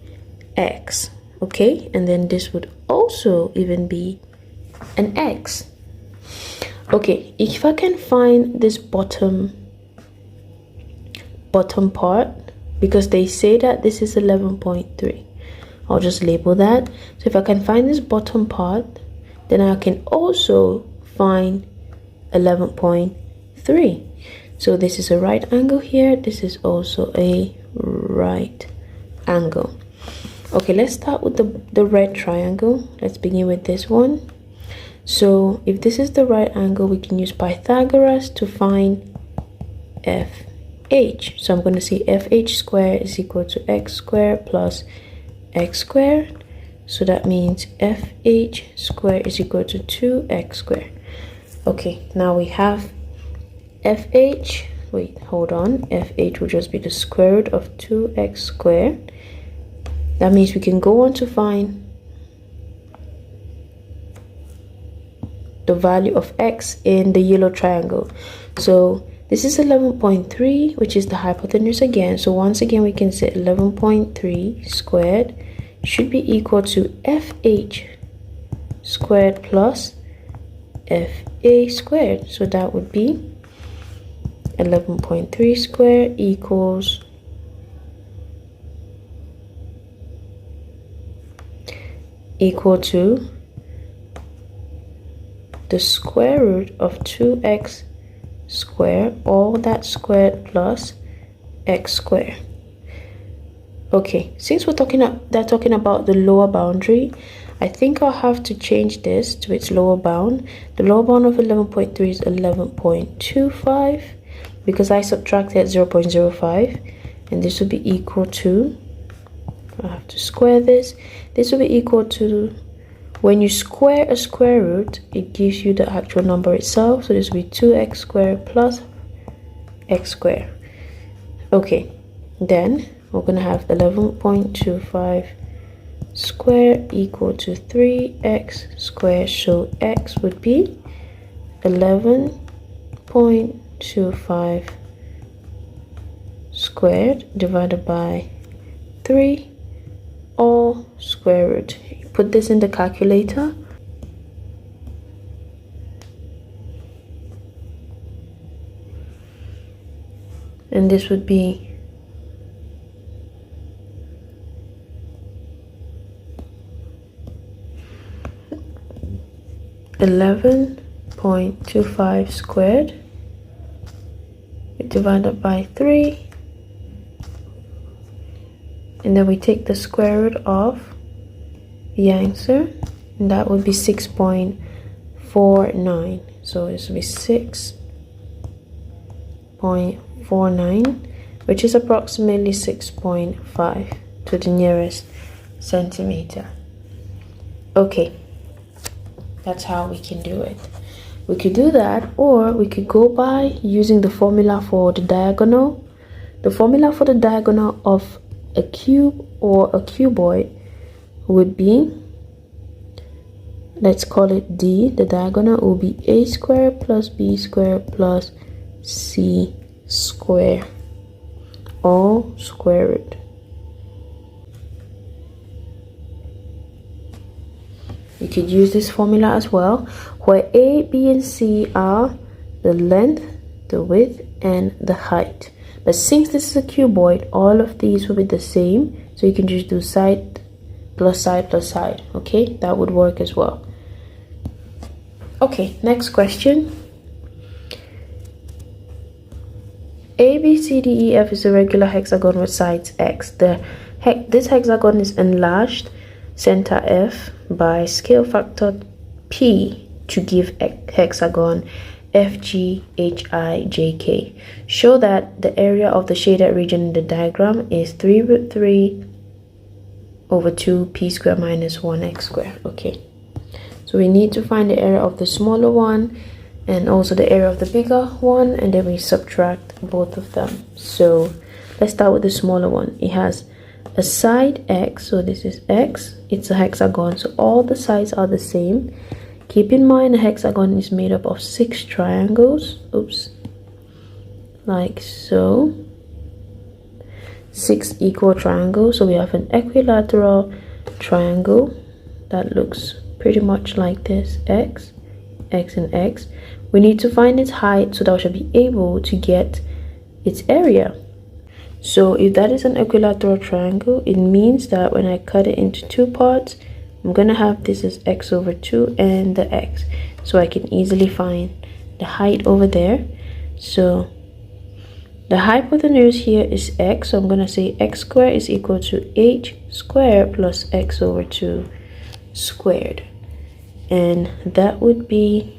Speaker 1: X. Okay, and then this would also even be an X. Okay, if I can find this bottom part, because they say that this is 11.3, I'll just label that. So if I can find this bottom part, then I can also find 11.3. So this is a right angle here. This is also a right angle. Okay, let's start with the red triangle. Let's begin with this one. So if this is the right angle, we can use Pythagoras to find FH. So I'm going to say FH squared is equal to x squared plus x squared. So that means FH squared is equal to 2x squared. Okay, now we have FH. Wait, hold on. FH will just be the square root of 2x squared. That means we can go on to find the value of x in the yellow triangle. So this is 11.3, which is the hypotenuse again. So once again, we can say 11.3 squared should be equal to FH squared plus FA squared. So that would be 11.3 squared equals to the square root of 2x squared, all that squared plus x squared. Okay, since we're talking about the lower boundary, I think I'll have to change this to its lower bound. The lower bound of 11.3 is 11.25 because I subtracted 0.05, and this will be equal to, I have to square this. This will be equal to When you square a square root, it gives you the actual number itself. So this will be 2x squared plus x squared. Okay, then we're going to have 11.25 squared equal to 3x squared. So x would be 11.25 squared divided by 3 all square root. Put this in the calculator. And this would be 11.25 squared divided by 3, and then we take the square root of the answer, and that would be 6.49. So this would be 6.49, which is approximately 6.5 to the nearest centimeter. Okay, that's how we can do it. We could do that, or we could go by using the formula for the diagonal. The formula for the diagonal of a cube or a cuboid would be, let's call it D. The diagonal will be a squared plus b squared plus c squared, all square root. You could use this formula as well, where a, b, and c are the length, the width, and the height. But since this is a cuboid, all of these will be the same, so you can just do side plus side plus side. Okay, that would work as well. Okay, next question. A, B, C, D, E, F is a regular hexagon with sides x. This hexagon is enlarged center F by scale factor P to give hexagon FGHIJK. Show that the area of the shaded region in the diagram is 3 root 3 over 2 p squared minus 1x squared. Okay, so we need to find the area of the smaller one and also the area of the bigger one, and then we subtract both of them. So let's start with the smaller one. It has a side x, so this is x. It's a hexagon, so all the sides are the same. Keep in mind a hexagon is made up of 6 triangles. Oops, like so. 6 equal triangles. So we have an equilateral triangle that looks pretty much like this: x, x, and x. We need to find its height so that we should be able to get its area. So if that is an equilateral triangle, it means that when I cut it into 2 parts, I'm gonna have this as x over 2 and the x, so I can easily find the height over there. So the hypotenuse here is x, so I'm gonna say x squared is equal to h squared plus x over 2 squared, and that would be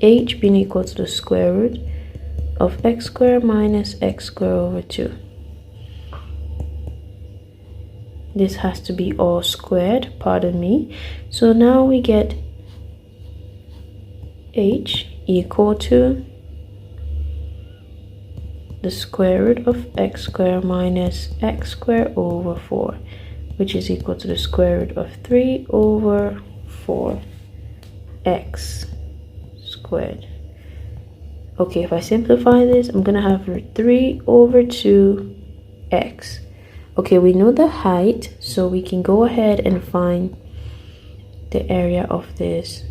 Speaker 1: h being equal to the square root of x squared minus x squared over 2. This has to be all squared, pardon me. So now we get h equal to the square root of x squared minus x squared over 4, which is equal to the square root of 3 over 4 x squared. Okay, if I simplify this, I'm gonna have 3 over 2 x. Okay, we know the height, so we can go ahead and find the area of this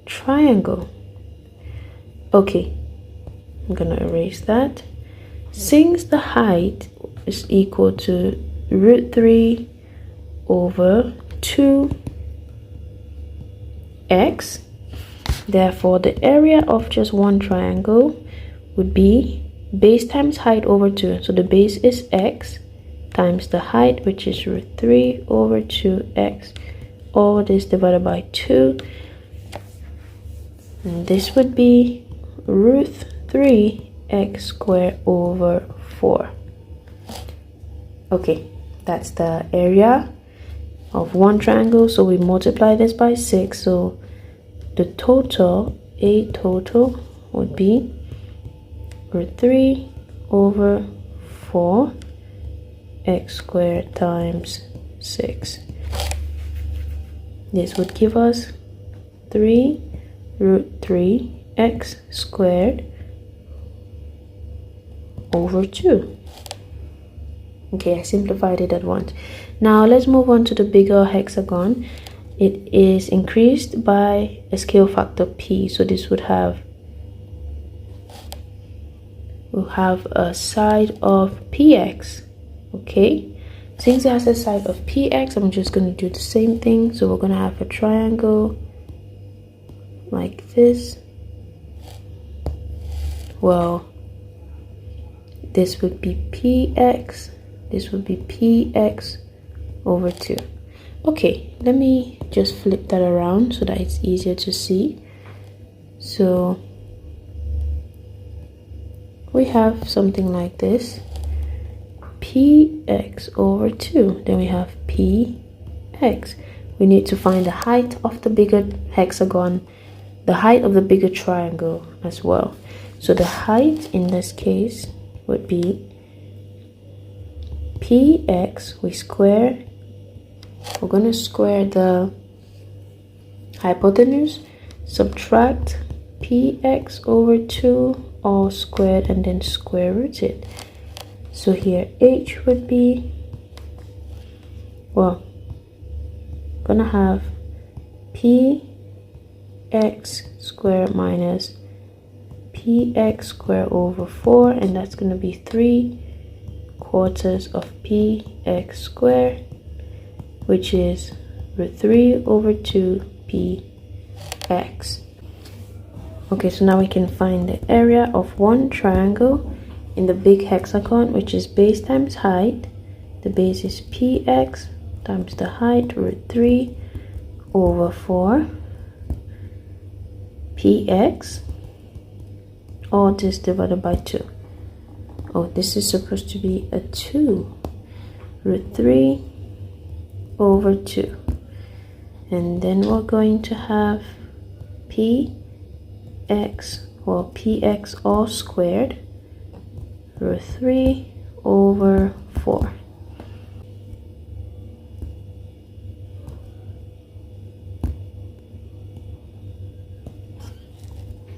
Speaker 1: triangle. Okay, I'm gonna erase that. Since the height is equal to root 3 over 2x, therefore the area of just one triangle would be base times height over 2. So the base is x times the height, which is root 3 over 2x. All this divided by 2. And this would be root 3x squared over 4. Okay, that's the area of one triangle, so we multiply this by 6. So the total, A total, would be root 3 over 4 x squared times 6. This would give us 3 root 3 x squared over 2. Okay, I simplified it at once. Now let's move on to the bigger hexagon. It is increased by a scale factor p, so this would have, we'll have a side of px. Okay, since it has a side of px, I'm just going to do the same thing. So we're going to have a triangle like this. Well, this would be px, this would be px over 2. Okay, let me just flip that around so that it's easier to see. So we have something like this, px over 2. Then we have px. We need to find the height of the bigger hexagon, the height of the bigger triangle as well. So the height in this case would be px, we're going to square the hypotenuse, subtract px over 2 all squared, and then square root it. So here h would be, well, gonna have px squared minus px squared over 4, and that's going to be 3/4 of px squared, which is root 3 over 2 px. Okay, so now we can find the area of one triangle in the big hexagon, which is base times height. The base is px times the height, root 3 over 4 px, all this divided by 2. Oh, this is supposed to be a 2, root 3 over 2. And then we're going to have px, well, px all squared, root 3 over 4.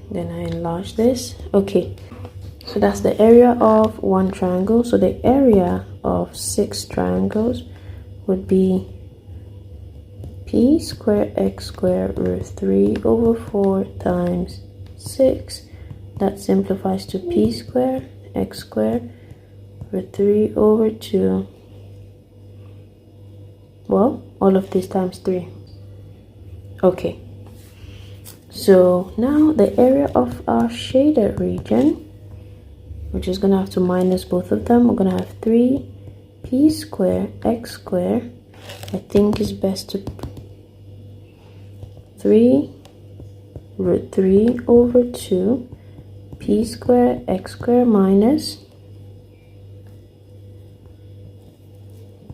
Speaker 1: Then I enlarge this. Okay, so that's the area of one triangle. So the area of 6 triangles would be p squared x squared root 3 over 4 times 6. That simplifies to p squared x squared root 3 over 2. Well, all of this times 3. Okay, so now the area of our shaded region, we're just gonna have to minus both of them. We're gonna have 3 p squared x squared. I think it's best to 3 root 3 over 2 p squared x squared minus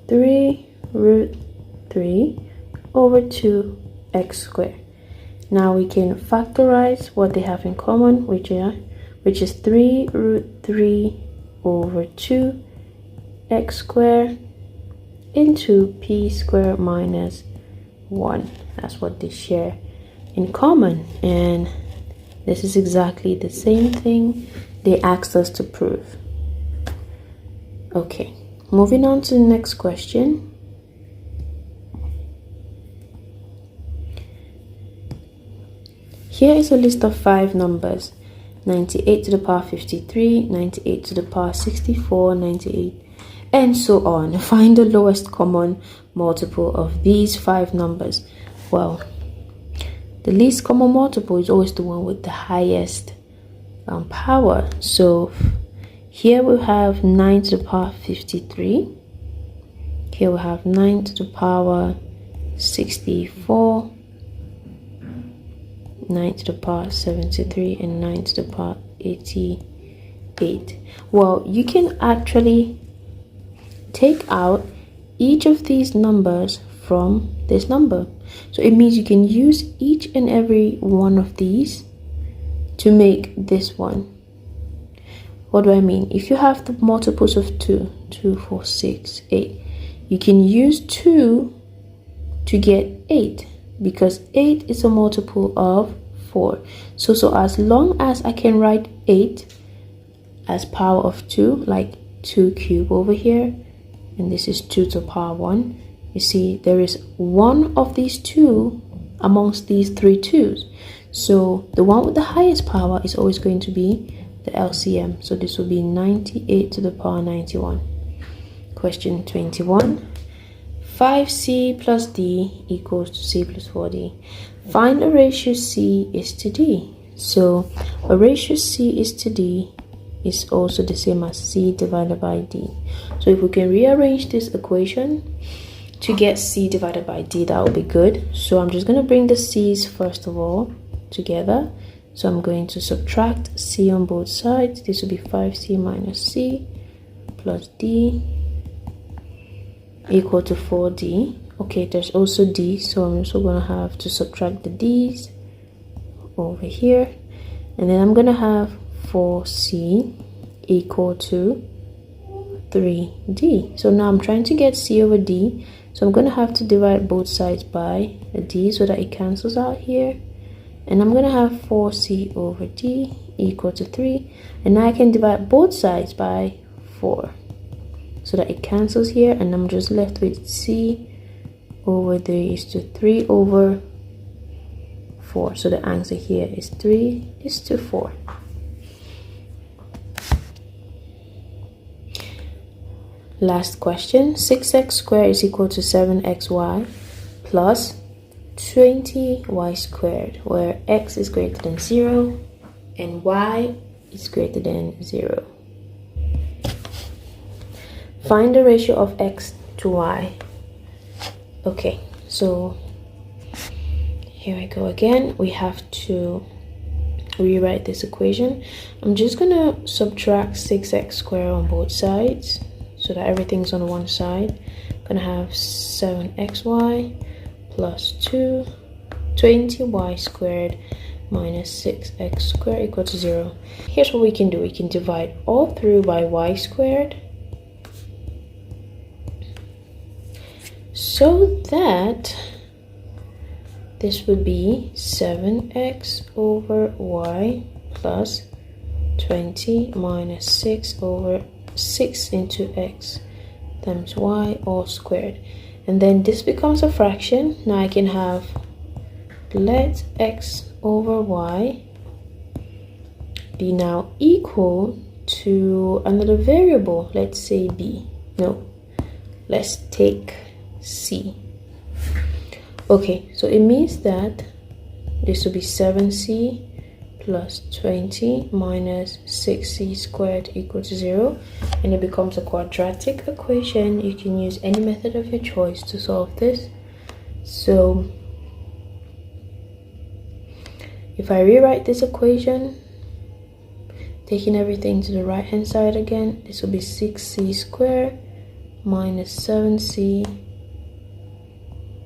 Speaker 1: 3 root 3 over 2 x squared. Now we can factorize what they have in common, which is 3 root 3 over 2 x squared into p squared minus 1. That's what they share in common, and this is exactly the same thing they asked us to prove. Okay, moving on to the next question. Here is a list of 5 numbers: 98 to the power 53, 98 to the power 64, 98, and so on. Find the lowest common multiple of these 5 numbers. Well, the least common multiple is always the one with the highest power. So here we have 9 to the power 53. Here we have 9 to the power 64, 9 to the power 73, and 9 to the power 88. Well, you can actually take out each of these numbers from this number. So it means you can use each and every one of these to make this one. What do I mean? If you have the multiples of 2, 2, 4, 6, 8, you can use 2 to get 8, because 8 is a multiple of 4. So as long as I can write 8 as power of 2, like 2 cubed over here, and this is 2 to the power 1, you see there is one of these 2 amongst these 3 2's. So the one with the highest power is always going to be the LCM. So this will be 98 to the power 91. Question 21. 5c plus d equals to c plus 4d. Find a ratio c is to d. So a ratio c is to d is also the same as c divided by d. So if we can rearrange this equation to get c divided by d, that would be good. So I'm just going to bring the c's first of all together. So I'm going to subtract c on both sides. This will be 5c minus c plus d equal to 4d. Okay, there's also d, so I'm also going to have to subtract the d's over here. And then I'm going to have 4c equal to 3d. So now I'm trying to get c over d. So I'm going to have to divide both sides by a d so that it cancels out here. And I'm going to have 4c over d equal to 3. And now I can divide both sides by 4 so that it cancels here. And I'm just left with c over 3 is to 3 over 4. So the answer here is 3 is to 4. Last question. 6x squared is equal to 7xy plus 20y squared, where x is greater than 0 and y is greater than 0. Find the ratio of x to y. Okay, so here I go again. We have to rewrite this equation. I'm just gonna subtract 6x squared on both sides so that everything's on one side. I'm gonna have 7xy plus 20y squared minus 6x squared equal to 0. Here's what we can do. We can divide all through by y squared, so that this would be 7x over y plus 20 minus 6 over 6 into x times y all squared. And then this becomes a fraction. Now I can have, let x over y be now equal to another variable. Let's say b. No, let's take c. Okay, so it means that this will be 7c plus 20 minus 6c squared equal to 0, and it becomes a quadratic equation. You can use any method of your choice to solve this. So if I rewrite this equation, taking everything to the right hand side again, this will be 6c squared minus 7c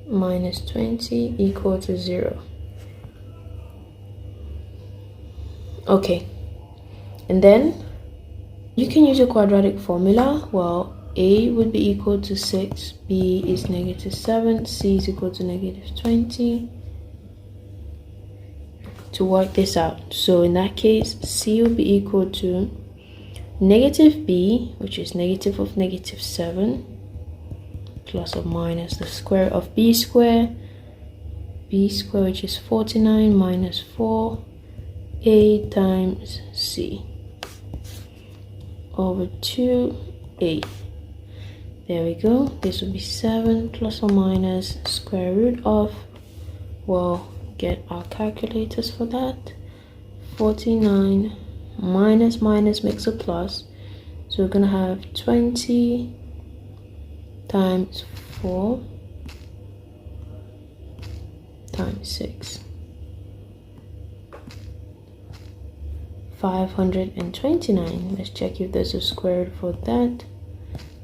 Speaker 1: minus 20 equal to 0. Okay, and then you can use a quadratic formula. Well, a would be equal to 6, b is negative 7, c is equal to negative 20 to work this out. So in that case, c will be equal to negative b, which is negative of negative 7, plus or minus the square of b squared, which is 49 minus 4, a times c over 2a. There we go. This will be 7 plus or minus square root of, well, get our calculators for that. 49 minus makes a plus. So we're going to have 20 times 4 times 6. 529. Let's check if there's a square root for that.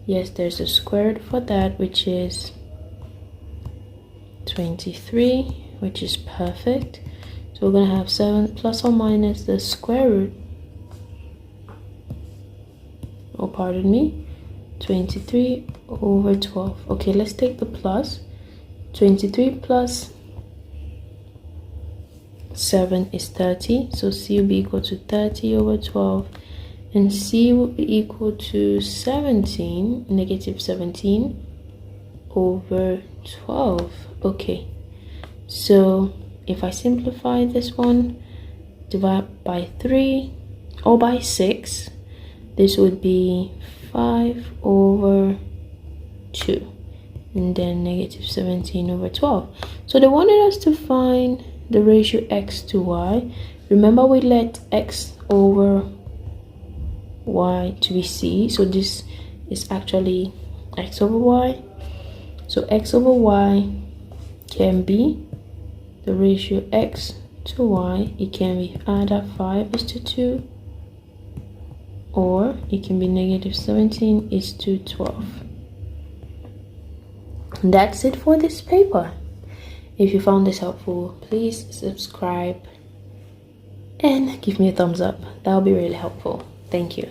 Speaker 1: Yes, there's a square root for that, which is 23, which is perfect. So we're going to have 7 plus or minus the square root, or pardon me, 23 over 12. Okay, let's take the plus. 23 plus 7 is 30, so C will be equal to 30 over 12, and C will be equal to 17, negative 17 over 12. Okay, so if I simplify this one, divide by 3 or by 6, this would be 5 over 2, and then negative 17 over 12. So they wanted us to find the ratio x to y. Remember, we let x over y to be c, so this is actually x over y. So x over y can be the ratio x to y. It can be either 5:2, or it can be negative 17:12. And that's it for this paper. If you found this helpful, please subscribe and give me a thumbs up. That will be really helpful. Thank you.